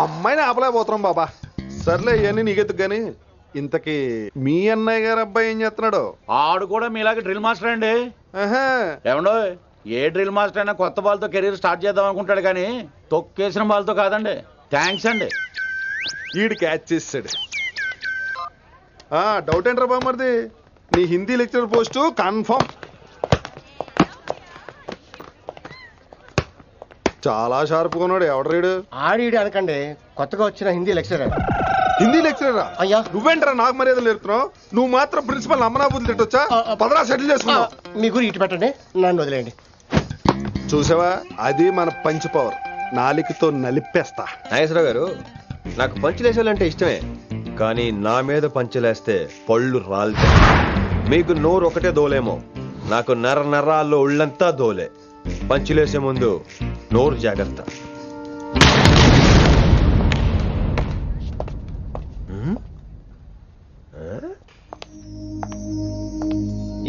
S19: అమ్మాయిని ఆపలేకపోతున్నాం బాబా. సర్లే ఇవన్నీ నీకెత్తుకు గాని, ఇంతకీ మీ అన్నయ్య గారు అబ్బాయి ఏం చేస్తున్నాడు?
S8: ఆడు కూడా మీలాగా డ్రిల్ మాస్టర్ అండి. ఏమండో, ఏ డ్రిల్ మాస్టర్ అయినా కొత్త బాల్తో కెరీర్ స్టార్ట్ చేద్దాం అనుకుంటాడు కానీ తొక్కేసిన బాల్తో కాదండి. థ్యాంక్స్ అండి.
S19: ఈడు క్యాచ్ చేసాడు. డౌట్ ఏంట్రా బామ్మర్ది, నీ హిందీ లెక్చరర్ పోస్టు కన్ఫర్మ్. చాలా షార్ప్గా ఉన్నాడు. ఎవడరీడు?
S13: ఆడీడు అనకండి, కొత్తగా వచ్చిన హిందీ లెక్చరర్.
S19: హిందీ లెక్చరరా?
S13: అయ్యా
S19: నువ్వేంట్రా నాకు మర్యాదలు నేర్పుతున్నావు? నువ్వు మాత్రం ప్రిన్సిపల్ అమ్మనాబుద్ధి తిట్టొచ్చా? పదరా సెటిల్ చేసుకున్నావు.
S13: మీ గురి ఇటు పెట్టండి, నన్ను వదిలేయండి.
S19: చూసావా, అది మన పంచ్ పవర్. నాలికతో నలిపేస్తా.
S9: నాగేశ్వరరావు గారు, నాకు పంచులేసాలంటే ఇష్టమే, కానీ నా మీద పంచులేస్తే పళ్ళు రాలుతాయి. మీకు నోరు ఒకటే దోలేమో, నాకు నరాల్లో ఉళ్ళంతా దోలే. పంచులేసే ముందు నోరు జాగ్రత్త.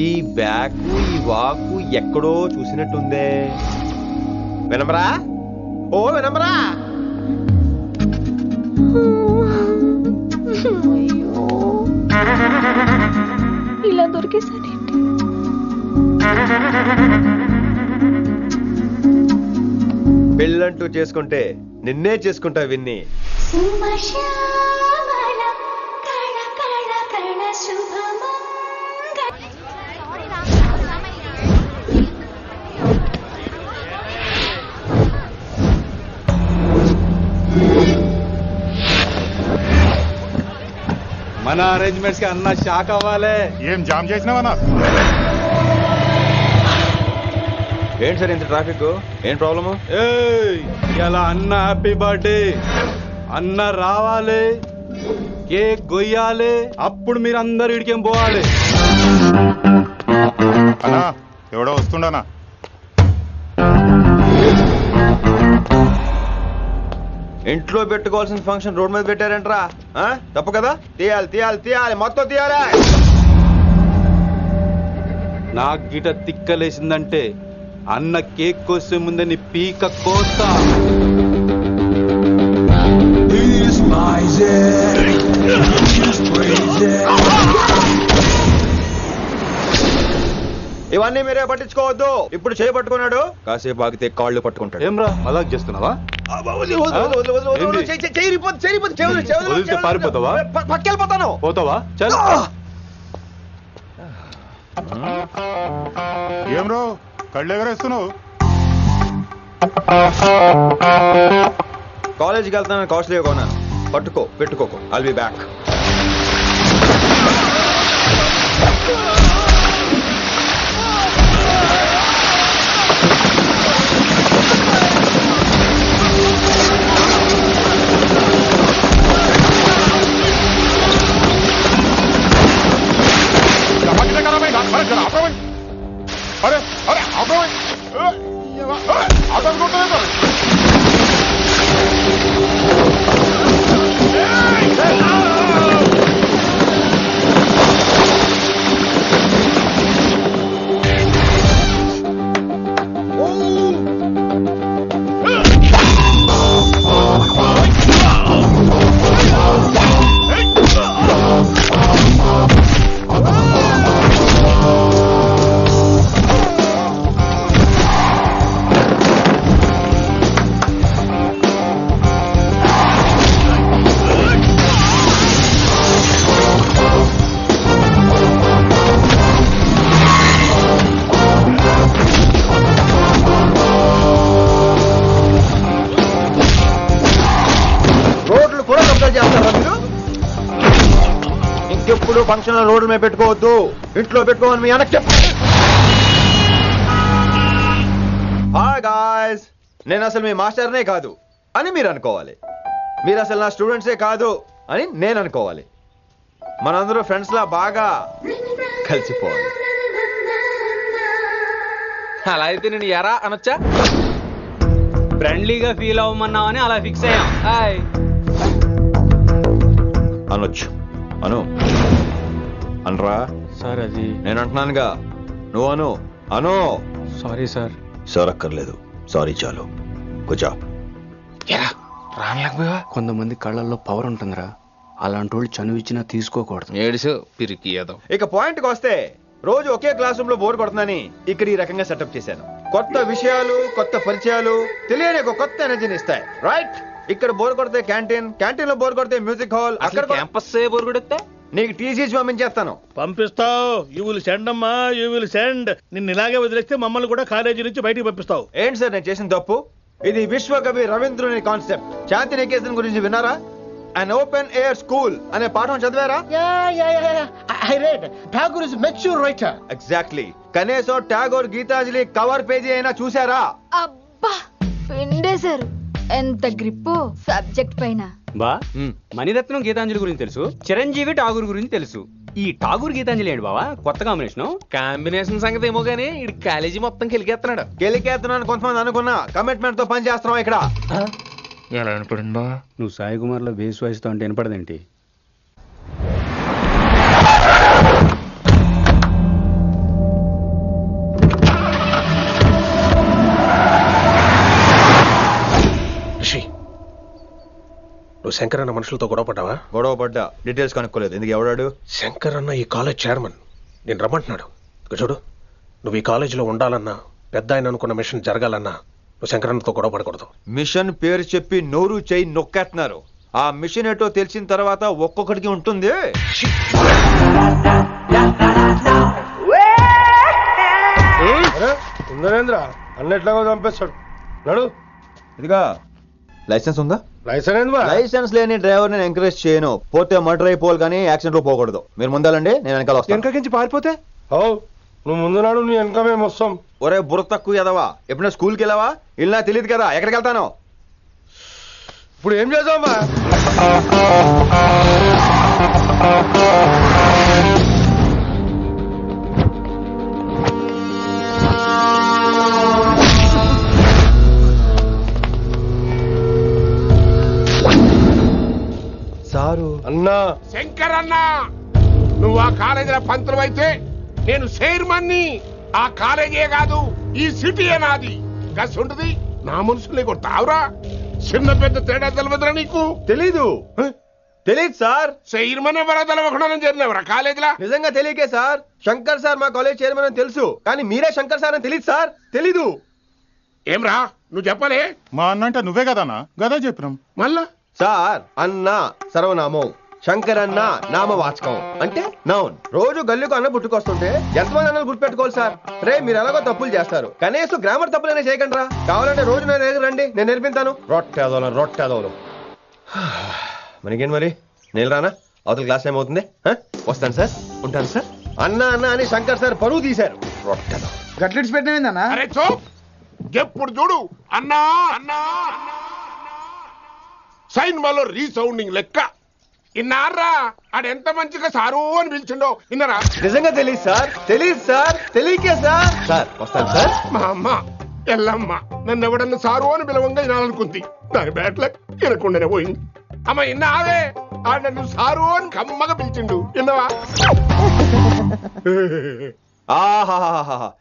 S9: ఈ బ్యాకు ఈ వాకు ఎక్కడో చూసినట్టుందే. వినమరా? ఓ వినమరా?
S10: ఇలా దొరికేసానేంటి?
S9: పెళ్ళంటూ చేసుకుంటే నిన్నే చేసుకుంటా విన్ని.
S6: మన అరేంజ్మెంట్స్ కి అన్న షాక్ అవ్వాలి.
S5: ఏం జామ్ చేసినావన్నా?
S9: ఏంటి సార్ ఇంత ట్రాఫిక్? ఏం ప్రాబ్లము?
S6: ఇలా అన్న హ్యాపీ బర్త్డే, అన్న రావాలి, కేక్ గొయ్యాలి, అప్పుడు మీరు అందరు ఇడికేం పోవాలి.
S5: అన్నా ఎవడో వస్తుండనా?
S9: ఇంట్లో పెట్టుకోవాల్సిన ఫంక్షన్ రోడ్ మీద పెట్టారంట్రా. తప్పు కదా? తీయాలి తీయాలి తీయాలి, మొత్తం తీయాలి.
S6: నాకు గిట తిక్కలేసిందంటే అన్న కేక్ కోసే ముందే నీ పీక కోస్తా.
S9: ఇవన్నీ మీరే పట్టించుకోవద్దు. ఇప్పుడు చేయి పట్టుకున్నాడు, కాసేపు ఆగితే కాళ్ళు పట్టుకుంటాడు.
S6: ఏమ్రా మజాక్ చేస్తున్నావా? పారిపోతావా?
S9: పట్టుకెళ్ళిపోతాను.
S6: పోతావా? చల్.
S5: ఏం రో కళ్ళు ఎగరేస్తున్నావు?
S9: కాలేజీకి వెళ్తానని కాస్ట్లీ కొన్నాను. పట్టుకో, పెట్టుకోకు. I'll be back.
S5: अरे अरे आप
S9: ఇంకెప్పుడు ఫంక్షన్ రోడ్డు మీద పెట్టుకోవద్దు, ఇంట్లో పెట్టుకోమని మీ అన్నకు చెప్పు. హాయ్ గాయ్స్, నేను అసలు మీ మాస్టర్నే కాదు అని మీరు అనుకోవాలి. మీరు అసలు నా స్టూడెంట్సే కాదు అని నేను అనుకోవాలి. మనందరూ ఫ్రెండ్స్ లా బాగా కలిసిపోవాలి.
S17: అలా అయితే నేను ఎరా అనొచ్చా? ఫ్రెండ్లీగా ఫీల్ అవ్వమన్నావని అలా ఫిక్స్ అయ్యాం. హాయ్
S9: అనొచ్చు. అను అనరా
S17: సార్. అది
S9: నేను అంటున్నానుగా, నువ్వు అను. అను.
S17: Sorry sir.
S9: సార్ అక్కర్లేదు, సారీ చాలు. కూర్చో.
S17: రానలేకపోయా? కొంతమంది కళ్ళల్లో పవర్ ఉంటుందిరా, అలాంటి వాళ్ళు చనువు ఇచ్చినా తీసుకోకూడదు.
S12: ఏడుసు పిరికి ఏదో.
S9: ఇక పాయింట్కి వస్తే, రోజు ఒకే క్లాస్ రూమ్ లో బోర్ కొడుతుందని ఇక్కడ ఈ రకంగా సెటప్ చేశాను. కొత్త విషయాలు, కొత్త పరిచయాలు తెలియని ఒక కొత్త ఎనర్జీని ఇస్తాయి. రైట్? ఇక్కడ బోర్ కొడితే క్యాంటీన్, క్యాంటీన్ లో బోర్ కొడితే మ్యూజిక్ హాల్, అక్కడ
S17: క్యాంపస్ బోర్ కొడితే
S9: నీకు టీసీస్ పంపించేస్తాను.
S18: పంపిస్తావు. యూ విల్ సెండ్ అమ్మా, యూ విల్ సెండ్. నిన్ను ఇలాగే వదిలేస్తే మమ్మల్ని కూడా కాలేజీ నుంచి బయటికి పంపిస్తావు.
S9: ఏంటి సార్ నేను చేసిన తప్పు? ఇది విశ్వకవి రవీంద్రుని కాన్సెప్ట్. శాంతి నికేతన్ గురించి విన్నారా? An open air school అనే పాఠం చదివారా?
S13: I read. Tagore is a mature writer.
S9: Exactly. కనీసం టాగోర్ గీతాంజలి కవర్ పేజీ అయినా చూసారా?
S10: అబ్బా పిండేశారు.
S16: ఎంత గ్రిప్పు సబ్జెక్ట్ పైన.
S17: బా మణిరత్నం గీతాంజలి గురించి తెలుసు, చిరంజీవి ఠాగూర్ గురించి తెలుసు. ఈ ఠాగూర్ గీతాంజలి ఏంటి బావా కొత్త
S12: కాంబినేషన్ సంగతి ఏమో గానీ ఇడు కాలేజీ మొత్తం కెలికేస్తున్నాడు.
S9: గెలికేస్తున్నాను కొంతమంది అనుకున్నా, కమిట్మెంట్ తో పని చేస్తున్నాం ఇక్కడ.
S17: ఎలా వినపడింది బా? నువ్వు సాయి కుమార్ లో బేస్ వాయిస్తో అంటే వినపడదేంటి?
S12: నువ్వు శంకర్ అన్న మనుషులతో గొడవ పడ్డావా?
S9: గొడవ పడ్డా, డీటెయిల్స్ కనుక్కోలేదు. ఎందుకు ఎవడాడు?
S12: శంకర్ అన్న ఈ కాలేజ్ చైర్మన్, నేను రమ్మంటున్నాడు. ఇక చూడు, నువ్వు ఈ కాలేజీలో ఉండాలన్నా, పెద్ద ఆయన అనుకున్న మిషన్ జరగాలన్నా నువ్వు శంకర్ అన్నతో గొడవ పడకూడదు.
S9: మిషన్ పేరు చెప్పి నోరు చేయి నొక్కేస్తున్నారు. ఆ మిషన్ ఏటో తెలిసిన తర్వాత ఒక్కొక్కడికి ఉంటుంది.
S1: ఉందనేంద్ర అన్నెట్లాగో చంపేస్తాడు. నడు.
S9: ఇదిగా లైసెన్స్ ఉందా?
S1: లైసెన్స్
S9: లేని డ్రైవర్ నేను ఎంకరేజ్ చేయను. పోతే మర్డర్ అయిపోవాలి కానీ యాక్సిడెంట్ లో పోకూడదు. మీరు ముందాలండి, నేను వెనకాల వస్తాను.
S1: వెనకకించి పారిపోతే నువ్వు ముందు నాడు నీ వెనక మేము వస్తాం.
S9: ఒరే బుర్ర తక్కువ ఎదవా, ఎప్పుడైనా స్కూల్కి వెళ్ళావా? వెళ్ళినా తెలియదు కదా ఎక్కడికి వెళ్తాను.
S1: ఇప్పుడు ఏం చేద్దామా?
S9: సారు
S1: అన్నా,
S20: శంకర్ అన్నా, నువ్వు ఆ కాలేజీలో పంతులు అయితే నేను చైర్మన్ని. ఆ కాలేజీ కాదు, ఈ సిటీయే నాది. గసుంటది నా మనుషులే కొడతావురా. చిన్న పెద్ద తేడా తెలియదురా నీకు?
S9: తెలీదు సార్.
S20: చైర్మన్ ఎవరో తెలవకుండా చేరినవరా కాలేజీలో?
S9: నిజంగా తెలియకే సార్. శంకర్ సార్ మా కాలేజ్ చైర్మన్ అని తెలుసు, కానీ మీరే శంకర్ సార్ అని తెలియదు సార్. తెలీదు.
S20: ఏమ్రా నువ్వు చెప్పలే?
S5: మా అన్న అంటే నువ్వే కదన్నా, గదా చెప్పినాం.
S20: మళ్ళా
S9: సార్ అన్న సర్వనామం, శంకర్ అన్న నామవాచకం అంటే నౌన్. రోజు గల్లీకు అన్న పుట్టుకొస్తుంటే ఎంతమంది అన్నలు గుర్తుపెట్టుకోవాలి సార్? రే మీరు ఎలాగో తప్పులు చేస్తారు, కనీసం గ్రామర్ తప్పులైనా చేయకండి రా. కావాలంటే రోజు నా దగ్గర రండి, నేను నేర్పిస్తాను. రొట్టెదోలం మనకేం మరి? నేను రానా? అవతల క్లాస్ టైం అవుతుంది. వస్తాను సార్, ఉంటాను సార్. అన్న అన్న అని శంకర్ సార్ పరువు తీశారు. రొట్టెదో
S14: గట్లెట్స్ పెట్టినా
S20: అరే చో, ఎప్పుడు చూడు అన్నా అన్నా సైన్మాలో రీసౌండింగ్ లెక్క. ఇన్నారా ఆడెంత మంచిగా సారు అని పిలిచిండో ఇన్నరా?
S9: నిజంగా తెలియదు సార్, తెలియకే సార్. సార్ వస్తాను సార్.
S20: మా అమ్మ ఎల్లమ్మ నన్ను ఎవడన్నా సారు అని పిలవంగా వినాలనుకుంది. దాని బ్యాట్లక్ వినకుండానే పోయింది. అమ్మ ఇన్నావే, ఆడ నన్ను సారు అని కమ్మగా పిలిచిండు. విన్నవా?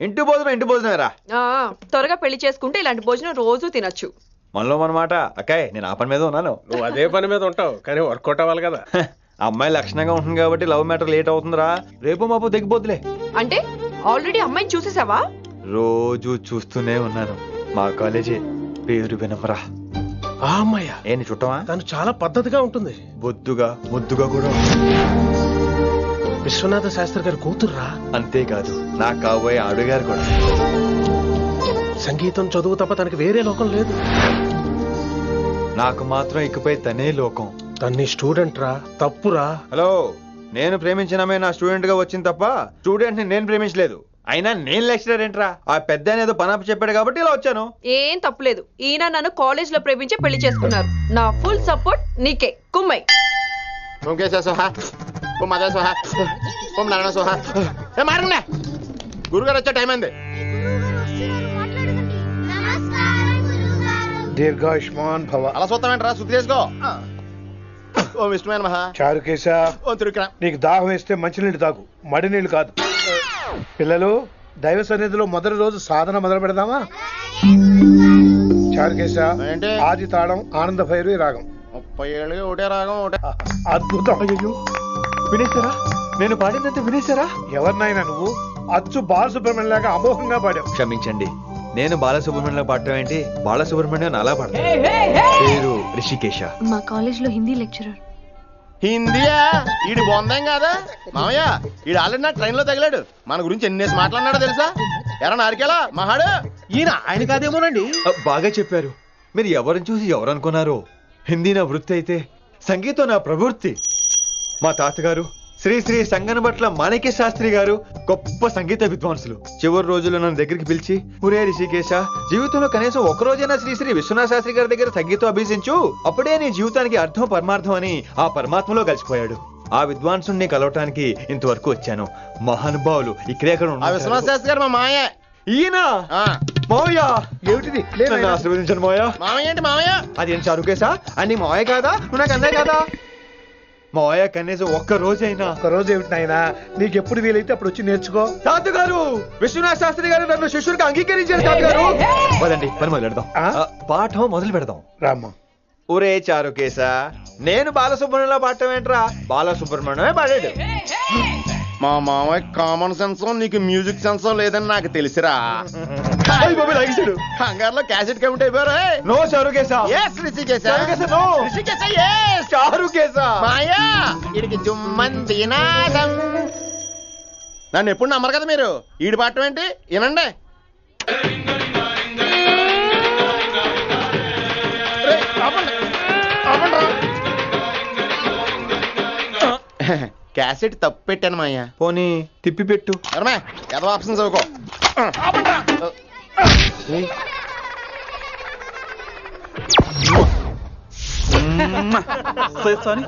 S9: ఇంటి భోజనం రా.
S21: త్వరగా పెళ్లి చేసుకుంటే ఇలాంటి భోజనం రోజు తినొచ్చు.
S9: మనలో మనమాట. అక్కాయ్ నేను ఆ పని మీద ఉన్నాను.
S12: నువ్వు అదే పని మీద ఉంటావు, కానీ వర్కౌట్ అవ్వాలి కదా.
S9: అమ్మాయి లక్షణంగా ఉంటుంది కాబట్టి లవ్ మ్యాటర్ లేట్ అవుతుందిరా. రేపు మాపు దిగిపోతులే.
S21: అంటే ఆల్రెడీ అమ్మాయిని చూసేసావా?
S9: రోజు చూస్తూనే ఉన్నాను. మా కాలేజీ పేరు వినమరా.
S12: ఆ అమ్మాయ
S9: ఏంటి చుట్టమా?
S12: తను చాలా పద్ధతిగా ఉంటుంది.
S9: బొద్దుగా ముద్దుగా కూడా.
S12: విశ్వనాథ శాస్త్రి గారి కూతుర్రా.
S9: అంతేకాదు నా కాబోయే ఆడుగారు కూడా.
S12: సంగీతం చదువు తప్ప తనకి వేరే లోకం లేదు.
S9: నాకు మాత్రం ఇకపై తనే లోకం.
S12: తన్ని స్టూడెంట్ రా, తప్పురా.
S9: హలో, నేను ప్రేమించినమే నా స్టూడెంట్ గా వచ్చింది తప్ప స్టూడెంట్ ని నేను ప్రేమించలేదు. అయినా నేను లెక్చరర్ ఏంట్రా? ఆ పెద్ద ఏదో పనాపు చెప్పాడు కాబట్టి ఇలా వచ్చాను.
S21: ఏం తప్పులేదు. ఈయన నన్ను కాలేజ్ లో ప్రేమించి పెళ్లి చేసుకున్నారు. నా ఫుల్ సపోర్ట్ నీకే. కుమ్మై
S13: గురుగారు వచ్చే టైం అయింది.
S22: దీర్ఘాయుష్మాన్ భవ.
S13: అలా చూస్తామంటారా? శుద్ధి చేసుకో. ఓ విష్ణుమైన మహా
S22: చారుకేశ,
S13: ఓ తిరుక్రా.
S22: నీకు దాహం వేస్తే మంచినీళ్ళు తాగు, మడి నీళ్ళు కాదు. పిల్లలు, దైవ సన్నిధిలో మొదటి రోజు సాధన మొదలు పెడదామా? చారుకేశ, ఆది తాళం ఆనంద భైరవి రాగం.
S13: 30 ఏళ్ళుగా ఒకటే రాగం ఒకటే.
S22: అద్భుతం. అయ్యో
S9: వినేశారా? నేను పాడిందంటే వినేశారా?
S22: ఎవరినైనా నువ్వు అచ్చు బాలసుబ్రహ్మణ్యం లాగా అమోఘంగా పాడావు.
S9: క్షమించండి, నేను బాలసుబ్రహ్మణ్యంలో పాడటం ఏంటి? బాలసుబ్రహ్మణ్యం అలా పాడతాను. పేరు రిషికేశ.
S10: మా కాలేజ్ లో హిందీ లెక్చరర్.
S13: హిందీయా? ఈడు బొందేం కాదా మామయ్య? ఈడు ఆల్రెడీ నా ట్రైన్ లో తగిలాడు. మన గురించి ఎన్నేసి మాట్లాడినాడో తెలుసా? ఎరా నారికేలా మహాడు.
S14: ఈయన ఆయన కాదేమోనండి.
S9: బాగా చెప్పారు. మీరు ఎవరిని చూసి ఎవరనుకున్నారు? హిందీ నా వృత్తి అయితే సంగీతం నా ప్రవృత్తి. మా తాతగారు శ్రీ శ్రీ సంగనబట్ల మాణిక్య శాస్త్రి గారు గొప్ప సంగీత విద్వాంసులు. చివరి రోజుల్లో నన్ను దగ్గరికి పిలిచి, ఒరే రిషికేశ, జీవితంలో కనీసం ఒక రోజైనా శ్రీ శ్రీ విశ్వనాథ శాస్త్రి గారి దగ్గర సంగీతం అభ్యసించు, అప్పుడే నీ జీవితానికి అర్థం పరమార్థం అని ఆ పరమాత్మలో కలిసిపోయాడు. ఆ విద్వాంసుని కలవటానికి ఇంతవరకు వచ్చాను. మహానుభావులు ఇక్కడే
S13: విశ్వనాథ శాస్త్రి గారు మా మాయ.
S9: ఈయన మావయ్య
S22: ఏమిటిది?
S9: నన్ను ఆశీర్వదించండి మావయ్య.
S13: మామయ్య ఏంటి మామయ్య?
S9: అదేం చారుకేశా? అని మావయ్య కాదా? నువ్వు నాకు అన్నయ్య కాదా? మావయ్య కనీసం ఒక్క రోజైనా.
S22: ఒక్క రోజు ఏమిటి నాయనా, నీకు ఎప్పుడు వీలైతే అప్పుడు వచ్చి నేర్చుకో.
S9: తాతగారు, విశ్వనాథ శాస్త్రి గారు నన్ను శిష్యుడికి అంగీకరించారు తాతగారు. పదండి పని మొదలు పెడదాం. పాఠం మొదలు పెడదాం.
S22: రామ్మ.
S9: ఒరే చారుకేశ, నేను బాలసుబ్రహ్మణ్యంలో పాడటం ఏంట్రా? బాలసుబ్రహ్మణ్యమే పాడాడు.
S13: మా మామయ్య కామన్ సెన్స్ నీకు మ్యూజిక్ సెన్స్ లేదని నాకు తెలిసిరా. కంగారులో క్యాసెట్ కమిట్ అయిపోయారు.
S9: No Charukesi.
S13: yes Rishikesha.
S9: Charukesi no.
S13: Rishikesha yes.
S9: Charukesi.
S13: మాయా ఇడికి జుమ్మంది నాదం. నన్ను ఎప్పుడు నమ్మరు కదా మీరు. ఈడి పాడటం ఏంటి వినండి. క్యాసెట్ తప్పు పెట్టాను మాయ్యా.
S9: పోనీ తిప్పి పెట్టు.
S13: ఏదో ఆప్షన్ చదువుకో.
S21: Sorry sir.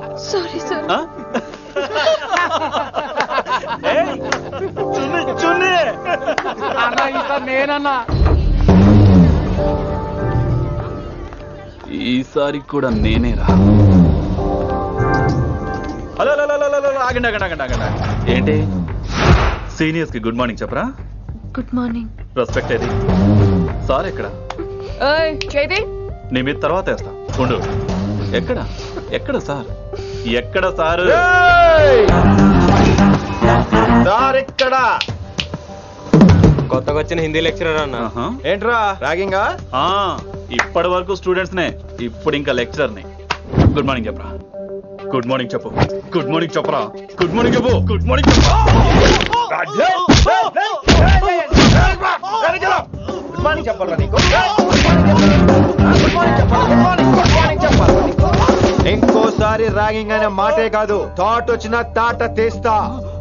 S7: నేనన్నా
S11: ఈసారి కూడా నేనేరా. హలో ఆగండి ఆగండి ఆగండి ఆగండి. ఏంటి సీనియర్స్ కి గుడ్ మార్నింగ్ చెప్పరా?
S10: Good morning.
S11: రెస్పెక్ట్ ఏది? సార్ ఎక్కడ?
S16: చేతి
S11: నీ మీద తర్వాత వేస్తా ఉండు. ఎక్కడ ఎక్కడ సార్? ఎక్కడ సార్?
S9: సార్ ఎక్కడ?
S17: కొత్తగా వచ్చిన హిందీ లెక్చరర్ అన్న.
S9: ఏంట్రా ర్యాగింగా?
S11: ఇప్పటి వరకు స్టూడెంట్స్ నే, ఇప్పుడు ఇంకా లెక్చరర్ ని. గుడ్ మార్నింగ్ చెప్పరా. గుడ్ మార్నింగ్ చెప్పు. గుడ్ మార్నింగ్ చెప్పరా. గుడ్ మార్నింగ్ చెప్పు. గుడ్ మార్నింగ్ చెప్పు.
S9: ఇంకోసారి ర్యాగింగ్ అనే మాటే కాదు, థాట్ వచ్చిన తాట తీస్తా.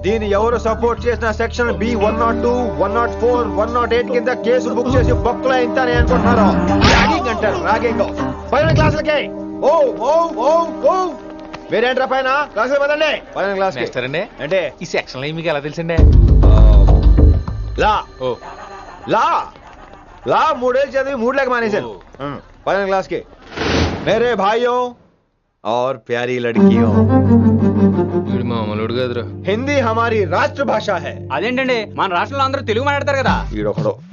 S9: దీన్ని ఎవరు సపోర్ట్ చేసిన సెక్షన్ బి 102, 104, 108 కింద కేసు బుక్ చేసి బొక్కలో ఇంతనే అనుకుంటున్నారు. ర్యాగింగ్ అంటారు ర్యాగింగ్. పైన క్లాసులకి ఓ ఓ ఓ ఓ మీరేంట్రా పైన క్లాసులు పదండి. పైన క్లాస్ అంటే
S7: ఈ సెక్షన్ మీకు ఎలా తెలిసిండే?
S9: లా లా లా 3 ఏళ్ళు చదివి 3 లేక మానేశాను. పైన క్లాస్ కి. मेरे भाइयों और प्यारी लड़कियों,
S17: మామూలుడు కదరా.
S9: హిందీ हमारी రాష్ట్ర భాష है.
S17: అదేంటండి మన రాష్ట్రంలో అందరూ తెలుగు మాట్లాడతారు కదా.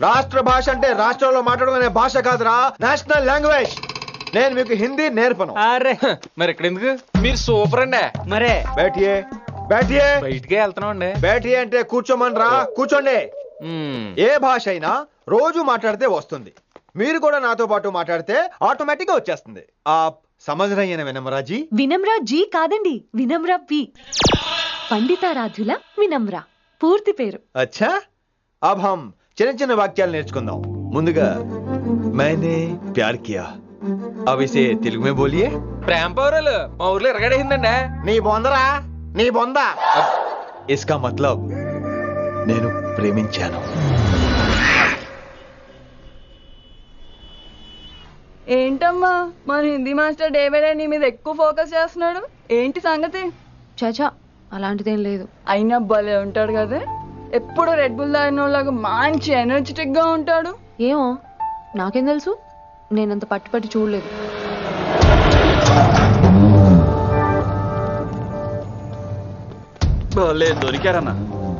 S9: రాష్ట్ర భాష అంటే రాష్ట్రంలో మాట్లాడుకునే భాష కాదురా, నేషనల్ లాంగ్వేజ్. నేను మీకు హిందీ నేర్పను.
S7: అరే మరి ఇక్కడ ఎందుకు? మీరు సూపర్ అండి.
S17: మరే
S9: బేటియే బేటియే
S7: బయటికే వెళ్తున్నాం అండి.
S9: బేటియే అంటే కూర్చోమనరా. కూర్చోండి. ఏ భాష అయినా రోజు మాట్లాడితే వస్తుంది. మీరు కూడా నాతో పాటు మాట్లాడితే ఆటోమేటిక్ గా వచ్చేస్తుంది. సమझ रही है विनम्रा जी?
S3: వినమ్రా జీ కాదండి, వినమ్రా పి. పండితారాధ్యుల వినమ్రా పూర్తి పేరు.
S9: अच्छा, अब हम చిన్న చిన్న వాక్యాలు నేర్చుకుందాం. ముందుగా मैंने प्यार किया. अब इसे తెలుగు में बोलिए.
S7: ప్రేమ పౌరులు మా ఊర్లో ఎరగడేసిందండి.
S13: నీ బొందరా, నీ బొంద.
S9: इसका मतलब నేను ప్రేమించాను.
S16: ఏంటమ్మా మన Hindi master day by day నీ మీద ఎక్కువ ఫోకస్ చేస్తున్నాడు. ఏంటి సంగతి?
S10: చాచా అలాంటిదేం లేదు.
S16: అయినా భలే ఉంటాడు కదా, ఎప్పుడు రెడ్ బుల్ తాగినోళ్ళగా మంచి ఎనర్జెటిక్ గా ఉంటాడు.
S10: ఏమో నాకేం తెలుసు, నేనంత పట్టుపట్టి చూడలేదు.
S11: దొరికారన్నా.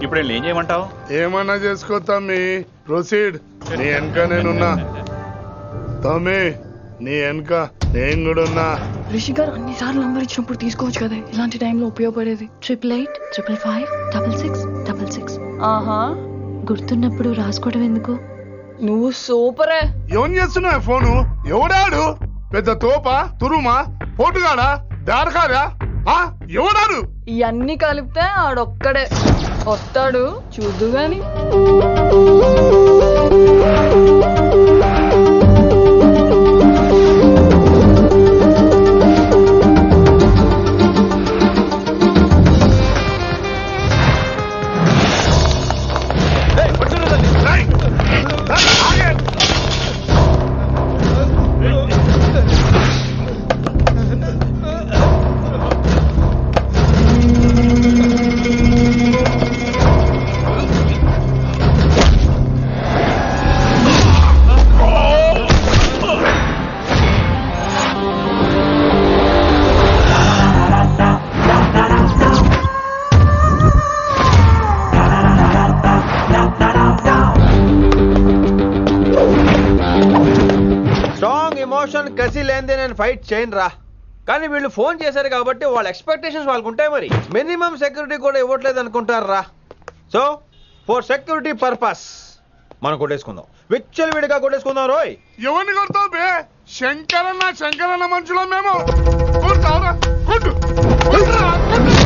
S11: ఇప్పుడు ఏం చేయమంటావు?
S5: ఏమన్నా చేసుకో తమ్మి. ప్రొసీడ్. నీ వెనక నేనున్నా తమ్మి, నీ వెనక నేను కూడా ఉన్నా.
S16: రిషి గారు అన్నిసార్లు నంబర్ ఇచ్చినప్పుడు తీసుకోవచ్చు కదా, ఇలాంటి టైంలో ఉపయోగపడేది.
S10: 8885556666.
S16: ఆహా,
S10: గుర్తున్నప్పుడు రాసుకోవడం ఎందుకు?
S16: నువ్వు సూపరే.
S5: ఏం చేస్తున్నావు ఫోను? ఎవడాడు? పెద్ద తోపా, తురుమా, పోటుగాడా, దారకారా? ఎవడాడు?
S16: ఇవన్నీ కలిపితే ఆడొక్కడే వస్తాడు, చూద్దు గాని.
S9: లేనిదే నేను ఫైట్ చేయను రా. కానీ వీళ్ళు ఫోన్ చేశారు కాబట్టి వాళ్ళ ఎక్స్పెక్టేషన్స్ వాళ్ళకు ఉంటాయి. మరి మినిమం సెక్యూరిటీ కూడా ఇవ్వట్లేదు అనుకుంటారు రా. సో ఫర్ సెక్యూరిటీ పర్పస్ మనం కొట్టేసుకుందాం, విచ్చలు విడిగా కొట్టేసుకుందాం. రోయ్
S20: ఎవరిని కొడతావు బే? శంకరన్న మనుషులో మేము. కొడతావురా, కొట్టు కొట్టురా, కొట్టు.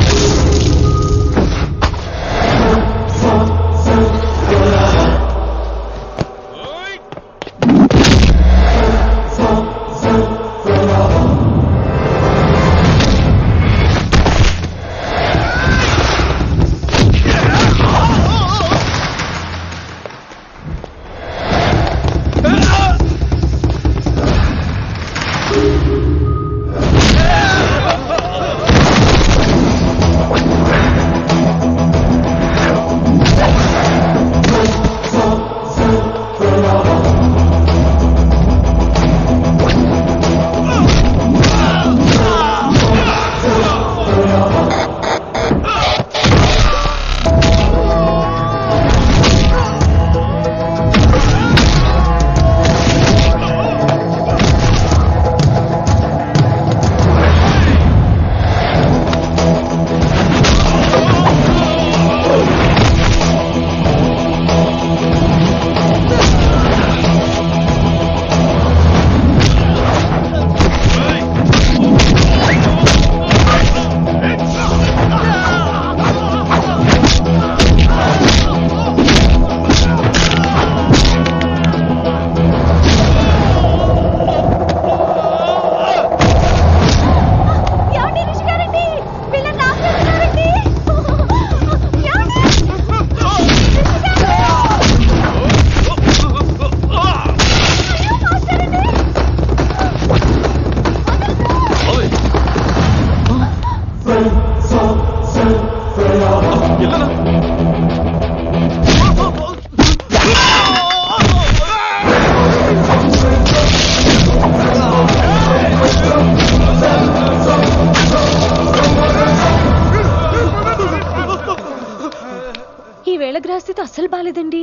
S3: గ్రహస్థితి అస్సలు బాలేదండి.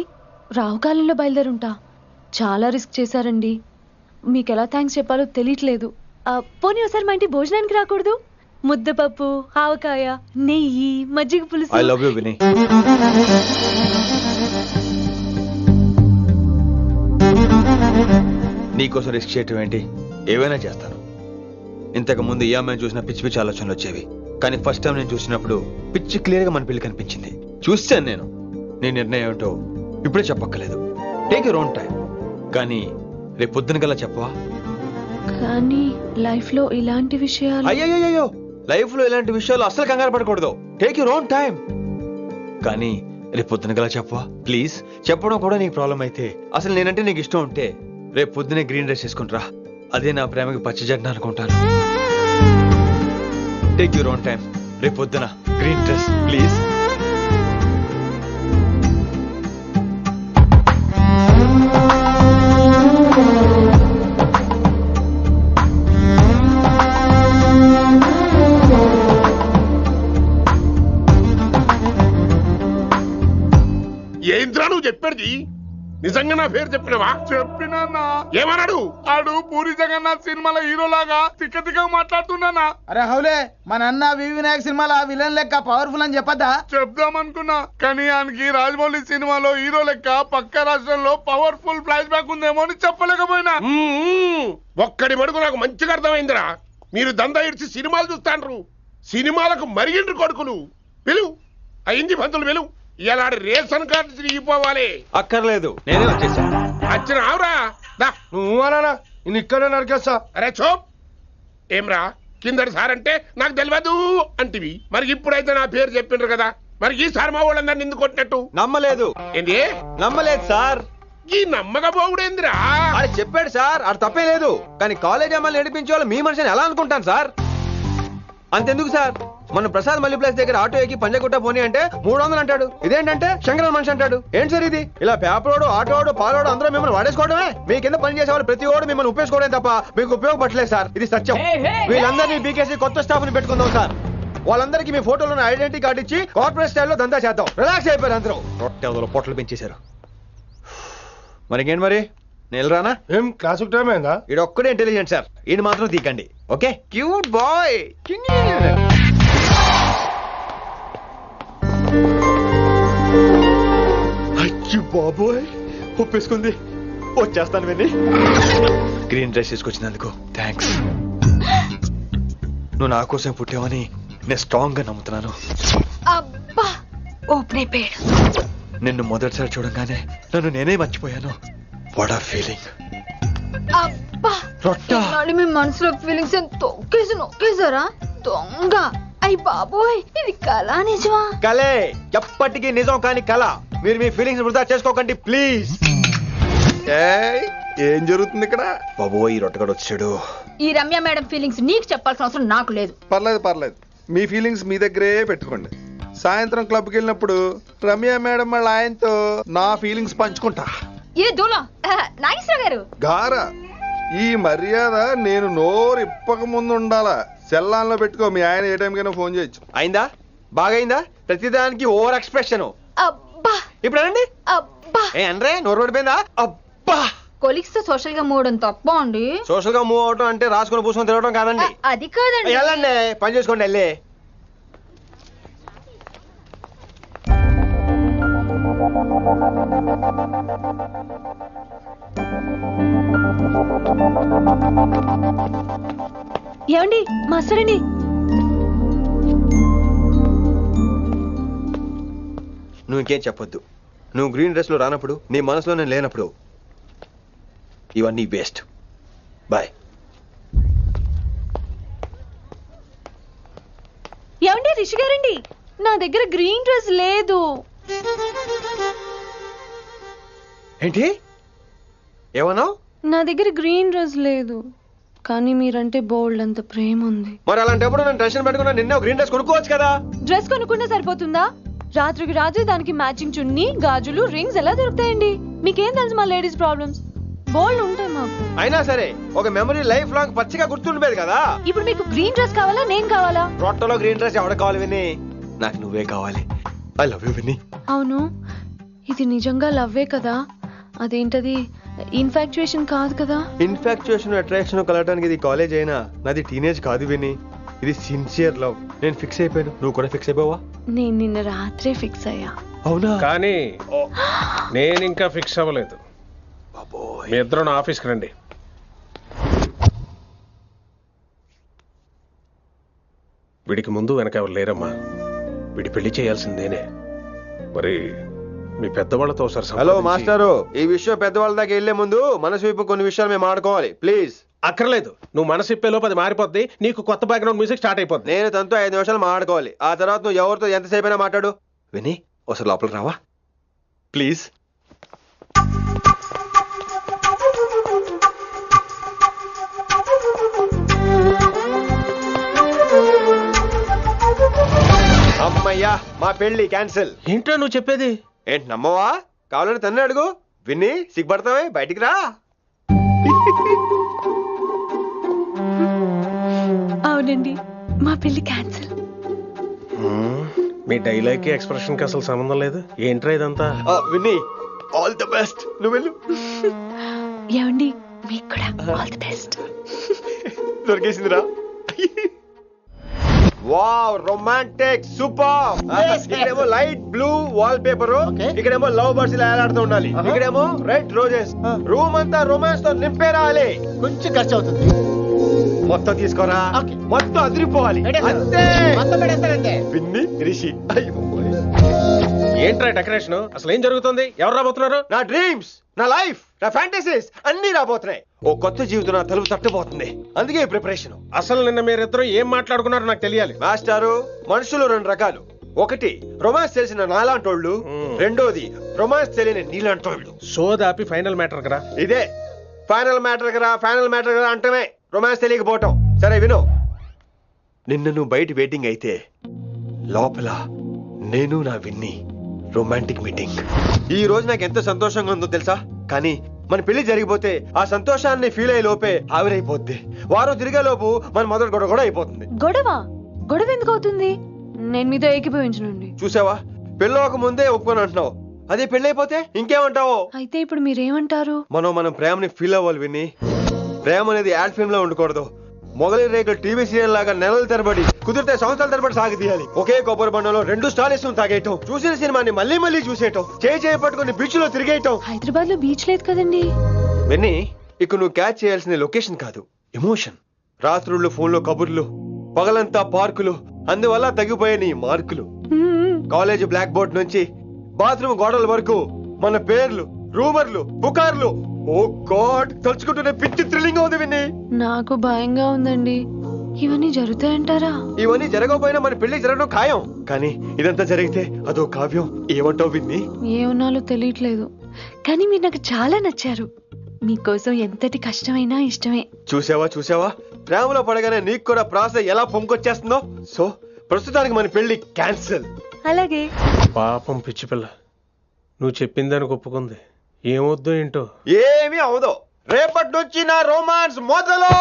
S3: రావుకాలంలో బయలుదేరుంటా. చాలా రిస్క్ చేశారండి. మీకు ఎలా థ్యాంక్స్ చెప్పాలో తెలియట్లేదు. పోనీ ఒకసారి మా ఇంటి భోజనానికి రాకూడదు? ముద్దపప్పు, ఆవకాయ, నెయ్యి, మజ్జిగ పులుసు.
S9: ఐ లవ్ యు విని. నీకోసం రిస్క్ చేయటం ఏంటి? ఏవైనా చేస్తాను. ఇంతకు ముందు ఈ అమ్మాయిని చూసిన పిచ్చి పిచ్చి ఆలోచనలు వచ్చేవి, కానీ ఫస్ట్ టైం నేను చూసినప్పుడు పిచ్చి క్లియర్ గా మన పిల్లి కనిపించింది. చూస్తాను నేను. నీ నిర్ణయం ఏమిటో ఇప్పుడే చెప్పక్కర్లేదు. Take your own time. కానీ రేపు పొద్దున గల చెప్పవా?
S3: కానీ లైఫ్ లో ఇలాంటి విషయాలు.
S9: అయ్యో, లైఫ్ లో ఇలాంటి విషయాలు అసలు కంగారు పడకూడదు. Take your own time. కానీ రేపు పొద్దున గల చెప్పవా ప్లీజ్? చెప్పడం కూడా నీకు ప్రాబ్లం అయితే, అసలు నేనంటే నీకు ఇష్టం ఉంటే రేపు పొద్దునే గ్రీన్ డ్రెస్ వేసుకుంటారా. అదే నా ప్రేమకి పచ్చి జెండా అనుకుంటాను. Take your own time. రేపు పొద్దున గ్రీన్ డ్రెస్ ప్లీజ్.
S20: ఏంద్రా నువ్వు చెప్పేది? నిజంగా నా పేరు చెప్పినవా? చెప్పినా. ఏమన్నాడు? ఆడు పూరి జగన్నాథ్ సినిమాలో హీరోలాగా తిక్క తిక్క మాట్లాడుతున్నానా?
S14: అరే హౌలే, మన అన్న వినాయక్ సినిమాలో విలన్ లెక్క పవర్ఫుల్ అని చెప్పద్దా?
S20: చెప్దామనుకున్నా, కానీ ఆయనకి రాజమౌళి సినిమాలో హీరో లెక్క పక్క రాష్ట్రంలో పవర్ఫుల్ ఫ్లాష్ బ్యాక్ ఉందేమో అని చెప్పలేకపోయినా. ఒక్కడి మడుగు నాకు మంచిగా అర్థమైందిరా. మీరు దందా ఇడిచి సినిమాలు చూస్తాండ్రు, సినిమాలకు మరిగిండ్రు కొడుకులు. పిలువు, అయింది పంతులు పిలువు. ఇలా రేషన్ కార్డు తిరిగిపోవాలి.
S9: అక్కర్లేదు, నేనే వచ్చేసా.
S20: వచ్చినావురా?
S1: నువ్వు అనా నేను ఇక్కడే నరికేస్తా.
S20: అరే చోప్. ఏమ్రా, కిందటి సార్ అంటే నాకు తెలియదు అంటివి, మరి ఇప్పుడైతే నా పేరు చెప్పిండ్రు కదా, మరి ఈసారి మా వాళ్ళందరినీ ఎందుకు కొట్టినట్టు?
S9: నమ్మలేదు.
S20: ఏంది?
S9: నమ్మలేదు సార్.
S20: ఈ నమ్మకపోవుడేందిరా?
S9: అది చెప్పాడు సార్, అది తప్పే లేదు. కానీ కాలేజ్ అమ్మాయిలు నడిపించే వాళ్ళు మీ మనిషిని ఎలా అనుకుంటాను సార్? అంతెందుకు సార్, మన ప్రసాద్ మల్లీప్లేస్ దగ్గర ఆటో ఎక్కి పంజగుట్ట పోనీ అంటే 300 అంటాడు. ఇదేంటంటే శంకరన్ మనిషి అంటాడు. ఏంటి సార్ ఇది? ఇలా పేపరోడు, ఆటోడు, పాలోడు అందరూ మిమ్మల్ని వాడేసుకోవడమే. మీ కింద పని చేసే వాళ్ళు ప్రతి ఓడు మిమ్మల్ని ఉపయోగించుకోవడం తప్ప మీకు ఉపయోగపడలేదు సార్. ఇది సత్యం. వీళ్ళందరినీ బీకేసి కొత్త స్టాఫ్ ని పెట్టుకుందాం సార్. వాళ్ళందరికీ మీ ఫోటోలను ఐడెంటిటీ కార్డు ఇచ్చి కార్పొరేట్ స్టైల్లో దందా చేద్దాం. రిలాక్స్ అయిపోయారు అందరూ. రొట్టె పొట్టలు పెంచేశారు. మరికేంటి మరి? నేను రానా
S22: ఏం క్లాస్ టైం అయిందా?
S9: ఈడు ఒక్కడే ఇంటెలిజెంట్ సార్, ఈయన మాత్రం తీకండి. Okay cute boy. అయ్యో బాబోయ్, ఒప్పేసుకుంది. వచ్చేస్తాను విని. గ్రీన్ డ్రెస్ తీసుకొచ్చినందుకు థ్యాంక్స్. నువ్వు నా కోసం పుట్టావని నేను స్ట్రాంగ్ గా నమ్ముతున్నాను.
S10: అబ్బా ఓపెన్ అయిపోయాడు.
S9: నిన్ను మొదటిసారి చూడంగానే నన్ను నేనే మర్చిపోయాను. వాట్ ఆ ఫీలింగ్.
S10: అబ్బా నాడు మీ మనసులో ఫీలింగ్స్ తొక్కేసి నొక్కేసారా దొంగ. అయ్యి బాబోయ్, ఇది కళ నిజమా?
S9: కలే, ఎప్పటికీ నిజం కాని కళ. మీరు మీ ఫీలింగ్స్ వృధా చేసుకోకండి ప్లీజ్.
S19: ఏం జరుగుతుంది ఇక్కడ?
S9: బాబోయ్, ఈ రొట్టగడు వచ్చాడు.
S10: ఈ రమ్య మేడం ఫీలింగ్స్ నీకు చెప్పాల్సిన అవసరం నాకు లేదు.
S19: పర్లేదు, మీ ఫీలింగ్స్ మీ దగ్గరే పెట్టుకోండి. సాయంత్రం క్లబ్కి వెళ్ళినప్పుడు రమ్య మేడం వాళ్ళ ఆయనతో నా ఫీలింగ్స్ పంచుకుంటా.
S10: ఏ దూలం నాగేశ్వర గారు
S19: గారా, ఈ మర్యాద నేను నోరు ఇప్పక ముందు ఉండాలా. సెల్లాన్లో పెట్టుకో, మీ ఆయన ఏ టైం కైనా ఫోన్ చేయొచ్చు.
S9: అయిందా? బాగైందా? ప్రతిదానికి ఓవర్ ఎక్స్ప్రెషన్.
S10: అబ్బా
S9: ఇప్పుడు అనండి.
S10: అబ్బా
S9: ఏ అనరే, నోరు పడిపోయిందా? అబ్బా,
S10: కొలిక్స్ తో సోషల్ గా మూవ్ అవడం తప్ప అండి.
S9: సోషల్ గా మూవ్ అవడం అంటే రాసుకొని పూసుకొని తిరగడం కాదండి.
S10: అది కాదండి.
S9: వెళ్ళండి, పని చేసుకోండి. వెళ్ళి
S3: ఏమండి మాస్టరండి,
S9: నువ్వు ఇంకేం చెప్పొద్దు. నువ్వు గ్రీన్ డ్రెస్ లో రానప్పుడు, నీ మనసులో నేను లేనప్పుడు ఇవన్నీ వేస్ట్. బాయ్.
S3: ఏమండి రిషి గారండి, నా దగ్గర గ్రీన్ డ్రెస్ లేదు.
S9: ఏంటి ఏమన్నావు?
S3: నా దగ్గర గ్రీన్ డ్రెస్ లేదు, కానీ మీరంటే బోల్డ్ అంత ప్రేమ ఉంది.
S9: మరి అలాంటప్పుడు నేను టెన్షన్ పెట్టుకున్నా, నిన్నే గ్రీన్ డ్రెస్ కొనుక్కోవచ్చు కదా.
S3: డ్రెస్ కొనుక్కుంటే సరిపోతుందా? రాత్రికి రాత్రి దానికి మ్యాచింగ్ చున్నీ, గాజులు, రింగ్స్ ఎలా దొరుకుతాయండి? మీకేం తెలుసు మా లేడీస్ ప్రాబ్లమ్స్? బోల్డ్ ఉంటాయి మాకు.
S9: అయినా సరే ఒక మెమరీ లైఫ్ లాంగ్ పచ్చిగా గుర్తుండిపోయేది కదా.
S3: ఇప్పుడు మీకు గ్రీన్ డ్రెస్ కావాలా, నేను కావాలా?
S9: రొట్టలో గ్రీన్ డ్రెస్ ఎవడ కావాలి విని? నాకు నువ్వే కావాలి. ఐ లవ్ యూ విని.
S3: అవును, ఇది నిజంగా లవ్వే కదా? అదేంటది ఇన్ఫాక్చుయేషన్ కాదు కదా?
S9: ఇన్ఫాక్చుయేషన్ అట్రాక్షన్ కలగడానికి ఇది కాలేజ్ అయినా నాది టీనేజ్ కాదు విని. ఇది సిన్సియర్ లవ్. నేను ఫిక్స్ అయిపోయాను, నువ్వు కూడా ఫిక్స్ అయిపోవా?
S3: నేను నిన్న రాత్రే ఫిక్స్ అయ్యా.
S9: అవునా?
S12: కానీ నేను ఇంకా ఫిక్స్ అవ్వలేదు. మీ ఇద్దరు నా ఆఫీస్కి రండి. వీడికి ముందు వెనక ఎవరు లేరమ్మా. వీడి పెళ్లి చేయాల్సిందేనే. మరి మీ పెద్దవాళ్ళతో ఒకసారి
S9: హలో మాస్టారు, ఈ విషయం పెద్దవాళ్ళ దాకా వెళ్లే ముందు మనసు వైపు కొన్ని విషయాలు మేము ఆడుకోవాలి ప్లీజ్.
S12: అక్కర్లేదు, నువ్వు మనసు ఇప్పేలోపు అది మారిపోద్ది. నీకు కొత్త బ్యాక్గ్రౌండ్ మ్యూజిక్ స్టార్ట్ అయిపోద్ది.
S9: నేను తనతో 5 నిమిషాలు మాట్లాడుకోవాలి. ఆ తర్వాత నువ్వు ఎవరితో ఎంతసేపు అయినా మాట్లాడు. విని ఒకసారి లోపలికి రావా ప్లీజ్? అమ్మయ్యా, మా పెళ్లి క్యాన్సిల్.
S12: ఏంటో నువ్వు చెప్పేది?
S9: ఏంటి నమ్మవా? కావాలని తన్నే అడుగు. విన్ని సిగ్గుపడతావే, బయటికి రా.
S3: అవునండి, మా పెళ్లి క్యాన్సిల్.
S12: మీ డైలాగ్ కి ఎక్స్ప్రెషన్ కి అసలు సంబంధం లేదు. ఏంట్రా ఇదంతా?
S9: విన్ని ఆల్ ది బెస్ట్. నువ్వు వెళ్ళు.
S3: ఏమండి మీకు కూడా ఆల్ ది బెస్ట్.
S9: దొరికేసిందిరా. Wow, romantic, super. ఇక్కడేమో లైట్ బ్లూ వాల్ పేపర్, ఇక్కడేమో లవ్ బర్డ్స్ ఇలా ఏలాడుతూ ఉండాలి, ఇక్కడేమో రెడ్ రోజెస్. రూమ్ అంతా రొమాన్స్ తో నింపే రావాలి.
S13: కొంచెం ఖర్చు అవుతుంది.
S9: మొత్తం తీసుకోరా, మొత్తం అదిరిపోవాలి. అంతే. విన్ని రిషి.
S12: ఏంట్రా డెకరేషన్? అసలు ఏం జరుగుతుంది? ఎవరు రాబోతున్నారు?
S9: నా డ్రీమ్స్, నా లైఫ్, నా ఫ్యాంటసీస్ అన్ని రాబోతున్నాయి. ఓ కొత్త జీవితం నా తలుపు తట్టబోతుంది. అందుకే ప్రిపరేషన్.
S12: అసలు నిన్న మీరిద్దరు ఏం మాట్లాడుకున్నారో నాకు తెలియాలి.
S9: మాస్టారు, మనుషులు 2 రకాలు. ఒకటి రొమాన్స్ తెలిసిన నాలాంటోళ్ళు, రెండోది రొమాన్స్ తెలియని నీలాంటోళ్ళు.
S12: సోదాపి ఫైనల్ మ్యాటర్ కదా.
S9: ఇదే ఫైనల్ మ్యాటర్ కదా. ఫైనల్ మ్యాటర్ కదా అంటమే రొమాన్స్ తెలియకపోవటం. సరే విను, నిన్న నువ్వు బయట వెయిటింగ్ అయితే లోపల నేను నా విన్ని రొమాంటిక్ మీటింగ్. ఈ రోజు నాకు ఎంత సంతోషంగా ఉందో తెలుసా? కానీ మన పెళ్లి జరిగిపోతే ఆ సంతోషాన్ని ఫీల్ అయ్యే లోపే ఆవిరైపోద్ది. వారం తిరిగే లోపు మన మొదటి గొడవ కూడా అయిపోతుంది.
S3: గొడవ ఎందుకు అవుతుంది? నేను మీతో ఏకీభవించనండి.
S9: చూసావా, పెళ్ళవక ముందే ఒప్పుకొని అంటున్నావు. అదే పెళ్ళైపోతే ఇంకేమంటావు?
S3: అయితే ఇప్పుడు మీరేమంటారు?
S9: మనం ప్రేమని ఫీల్ అవ్వాలి విని. ప్రేమ అనేది యాడ్ ఫిల్మ్ లో ఉండకూడదు. మొగలి రేకులు టీవీ సీరియల్ లాగా నెలల తరబడి, కుదిరితే సంవత్సరాల తరబడి సాగి తీయాలి. ఒకే కొబ్బరి బండలో 2 స్టాలిస్ తాగేయటం, చూసిన సినిమాని మళ్ళీ మళ్ళీ చూసేయటం, చేయి పట్టుకుని బీచ్ లో తిరిగేయటం.
S3: హైదరాబాద్ లో బీచ్ లేదు కదండి.
S9: విని, ఇక నువ్వు క్యాచ్ చేయాల్సిన లొకేషన్ కాదు, ఎమోషన్. రాత్రుళ్ళు ఫోన్లో కబుర్లు, పగలంతా పార్కులు, అందువల్ల తగ్గిపోయే నీ మార్కులు. కాలేజ్ బ్లాక్ బోర్డ్ నుంచి బాత్రూమ్ గోడల వరకు మన పేర్లు, రూమర్లు, పుకార్లు. ఓ గాడ్, తలుచుకుంటూనే పిచ్చి థ్రిల్లింగ్ అవుతుంది విని.
S3: నాకు భయంగా ఉందండి. ఇవన్నీ జరుగుతాయంటారా?
S9: ఇవన్నీ జరగకపోయినా మన పెళ్లి జరగడం ఖాయం. కానీ ఇదంతా జరిగితే అదో కావ్యం. ఏమంటావు విన్ని?
S3: ఏమన్నాలో తెలియట్లేదు, కానీ మీరు నాకు చాలా నచ్చారు. మీకోసం ఎంతటి కష్టమైనా ఇష్టమే.
S9: చూసావా, ప్రేమలో పడగానే నీకు కూడా ప్రాస ఎలా పొంకొచ్చేస్తుందో. సో ప్రస్తుతానికి మన పెళ్లి క్యాన్సిల్.
S3: అలాగే.
S12: పాపం పిచ్చి పిల్ల, నువ్వు చెప్పిందానికి ఒప్పుకుంది. ఏమొద్దు ఏంటో.
S9: ఏమీ అవదో. రేపటి నుంచి నా రొమాన్స్ మొదలు.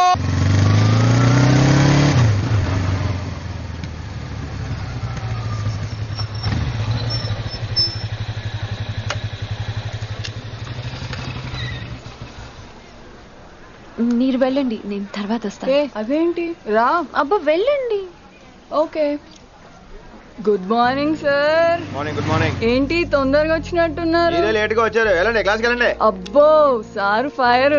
S3: మీరు వెళ్ళండి, నేను తర్వాత వస్తాను.
S16: అదేంటి రా.
S3: అబ్బా వెళ్ళండి.
S16: Okay. Good morning sir.
S9: Morning. Good morning.
S16: ఏంటి తొందరగా వచ్చినట్టున్నారు?
S9: లేట్ గా వచ్చారు. వెళ్ళండి, క్లాస్కి వెళ్ళండి.
S16: అబ్బో సార్ ఫైర్.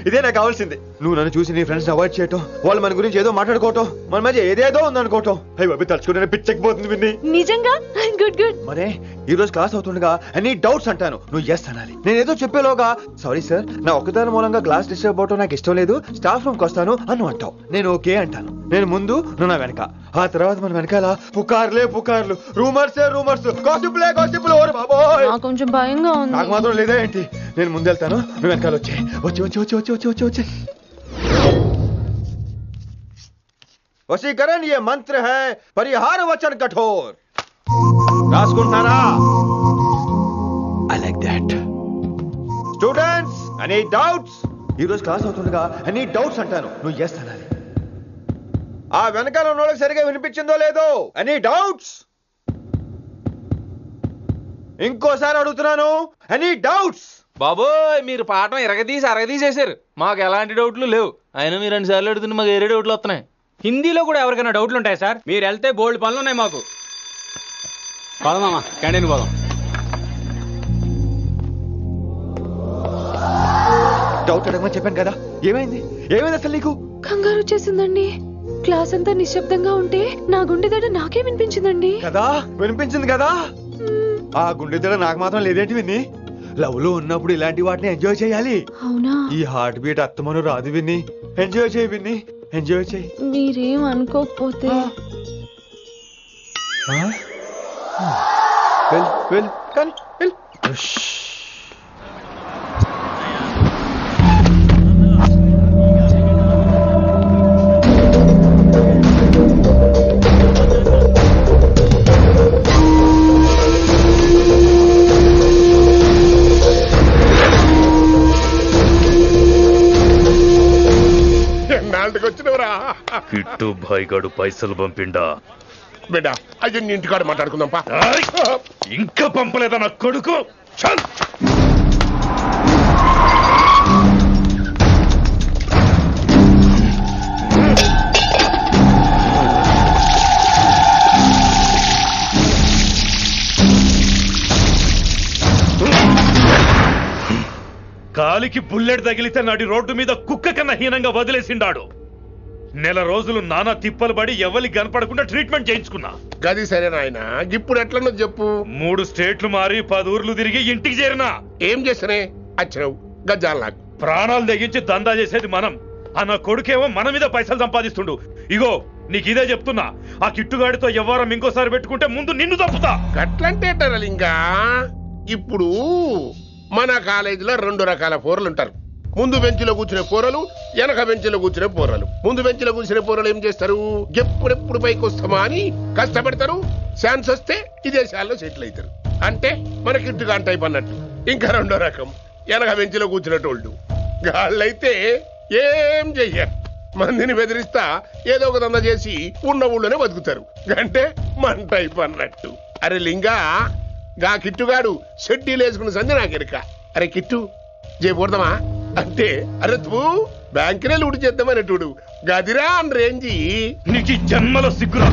S9: ఇదే నాకు కావాల్సింది. నువ్వు నన్ను చూసి నీ ఫ్రెండ్స్ అవాయిడ్ చేయటం, వాళ్ళు మన గురించి ఏదో మాట్లాడుకోవటం, మన మధ్య ఏదేదో ఉందనుకోవటం. అయ్యి బాబు, తలుచుకుంటే పిచ్చెక్కిపోతుంది విన్ని.
S3: నిజంగా గుడ్.
S9: మరే ఈ రోజు క్లాస్ అవుతుండగా అన్ని డౌట్స్ అంటాను, నువ్వు ఎస్ అనాలి. నేను ఏదో చెప్పేలోగా సారీ సార్, నా ఒక్కదాని మూలంగా క్లాస్ డిస్టర్బ్ అవటం నాకు ఇష్టం లేదు, స్టాఫ్ రూమ్ కి వస్తాను అని అంటావు. నేను ఓకే అంటాను. నేను ముందు, నువ్వు నా వెనక. ఆ తర్వాత మన వెనకాల పుకార్లు, రూమర్స్, గాసిప్లే. ఓరి బాబోయ్,
S3: కొంచెం భయంగా ఉంది.
S9: నాకు మాత్రం లేదా ఏంటి? నేను ముందు వెళ్తాను, నువ్వు వెనకాల వచ్చే. వశీకరణ ये मंत्र है, परिहार वचन कठोर. రాసుకుంటున్నారా? I like that. Students, any doubts? ఈ రోజు క్లాస్ అవుతుండగా any doubts అంటాను, నువ్వు yes అనాలి. ఆ వెనకాల ఉన్న వాళ్ళకి సరిగా వినిపించిందో లేదో? any doubts? ఇంకోసారి అడుగుతున్నాను, any doubts?
S7: బాబోయ్, మీరు పాఠం అరగదీసేశారు. మాకు ఎలాంటి డౌట్లు లేవు. అయినా మీరు 2 సార్లు అడుగుతుంటే మాకు వేరే డౌట్లు వస్తున్నాయి.
S17: హిందీలో కూడా ఎవరికైనా డౌట్లు ఉంటాయి సార్? మీరు వెళ్తే బోల్డ్ పనులు ఉన్నాయి మాకు. పోదామా, క్యాంటీన్ పోదాం.
S9: డౌట్ అడగమని చెప్పాను కదా, ఏమైంది అసలు నీకు?
S3: కంగారు వచ్చేసిందండి. క్లాస్ అంతా నిశ్శబ్దంగా ఉంటే నా గుండెదడ నాకే వినిపించిందండి.
S9: కదా, వినిపించింది కదా. ఆ గుండెదడ నాకు మాత్రం లేదేంటి విన్ని? లవ్ లో ఉన్నప్పుడు ఇలాంటి వాటిని ఎంజాయ్ చేయాలి.
S3: అవునా?
S9: ఈ హార్ట్ బీట్ అత్తమను రాదు విన్ని. ఎంజాయ్ చేయి విన్ని, ఎంజాయ్ చేయి.
S3: మీరేం అనుకోకపోతే
S9: వెళ్ళు కానీ వెళ్ళు.
S11: కిట్టు భాయ్ గాడు పైసలు పంపిండా?
S20: బిడ్డ అయ్యో, నీ ఇంటికాడ మాట్లాడుకుందాం పా.
S11: ఇంకా పంపలేదా నా కొడుకు? చల్. కాలికి బుల్లెట్ తగిలితే నాటి రోడ్డు మీద కుక్క కన్నా హీనంగా వదిలేసిండాడు. నెల రోజులు నానా తిప్పలు పడి ఎవరికి కనపడకుండా ట్రీట్మెంట్ చేయించుకున్నా.
S20: గది సరే నాయన, ఇప్పుడు ఎట్లనో చెప్పు.
S11: 3 స్టేట్లు మారి 10 ఊర్లు తిరిగి ఇంటికి చేరినా.
S20: ఏం చేస్తానే వచ్చినావు? గజ్జాలు నాకు
S11: ప్రాణాలు తెగించి దందా చేసేది మనం. అన్న కొడుకేమో మన మీద పైసలు సంపాదిస్తుండు. ఇగో నీకు ఇదే చెప్తున్నా, ఆ కిట్టుగాడితో ఎవరం ఇంకోసారి పెట్టుకుంటే ముందు నిన్ను తప్పుతా.
S20: గట్లంటే ఇంకా ఇప్పుడు మన కాలేజీలో 2 రకాల పోరలు ఉంటారు. ముందు బెంచ్లో కూర్చునే పోరలు, వెనక బెంచ్లో కూర్చునే పోరలు. ముందు బెంచ్లో కూర్చునే పోరలు ఏం చేస్తారు? ఎప్పుడెప్పుడు పైకి వస్తామా అని కష్టపడతారు. ఛాన్స్ వస్తే విదేశాల్లో సెటిల్ అవుతారు. అంటే మనకి ఇంటిగా టైప్ అన్నట్టు. ఇంకా 2వ రకం వెనక బెంచ్లో కూర్చునేటోళ్ళు. వాళ్ళైతే ఏం చెయ్యరు, మందిని బెదిరిస్తా ఏదో ఒక దంద చేసి ఉన్న ఊళ్ళోనే బతుకుతారు. అంటే మన టైప్ అన్నట్టు. అరే లింగా, గా కిట్టుగాడు షెడ్డీలు వేసుకున్న సంధి నాకెరక. అరే కిట్టు చేయకూడదమా అంటే అరే తూ బ్యాంకునే లూటు చేద్దామనేటుడు గదిరా అని రేంజి.
S11: నీకు జన్మలో సిగ్గురా.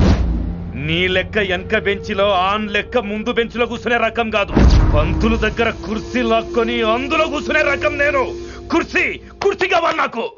S11: నీ లెక్క వెనక బెంచిలో ఆన్ లెక్క ముందు బెంచ్లో కూర్చునే రకం కాదు. పంతులు దగ్గర కుర్చీ లాక్కొని అందులో కూర్చునే రకం నేను. కుర్చీ కావాలి నాకు.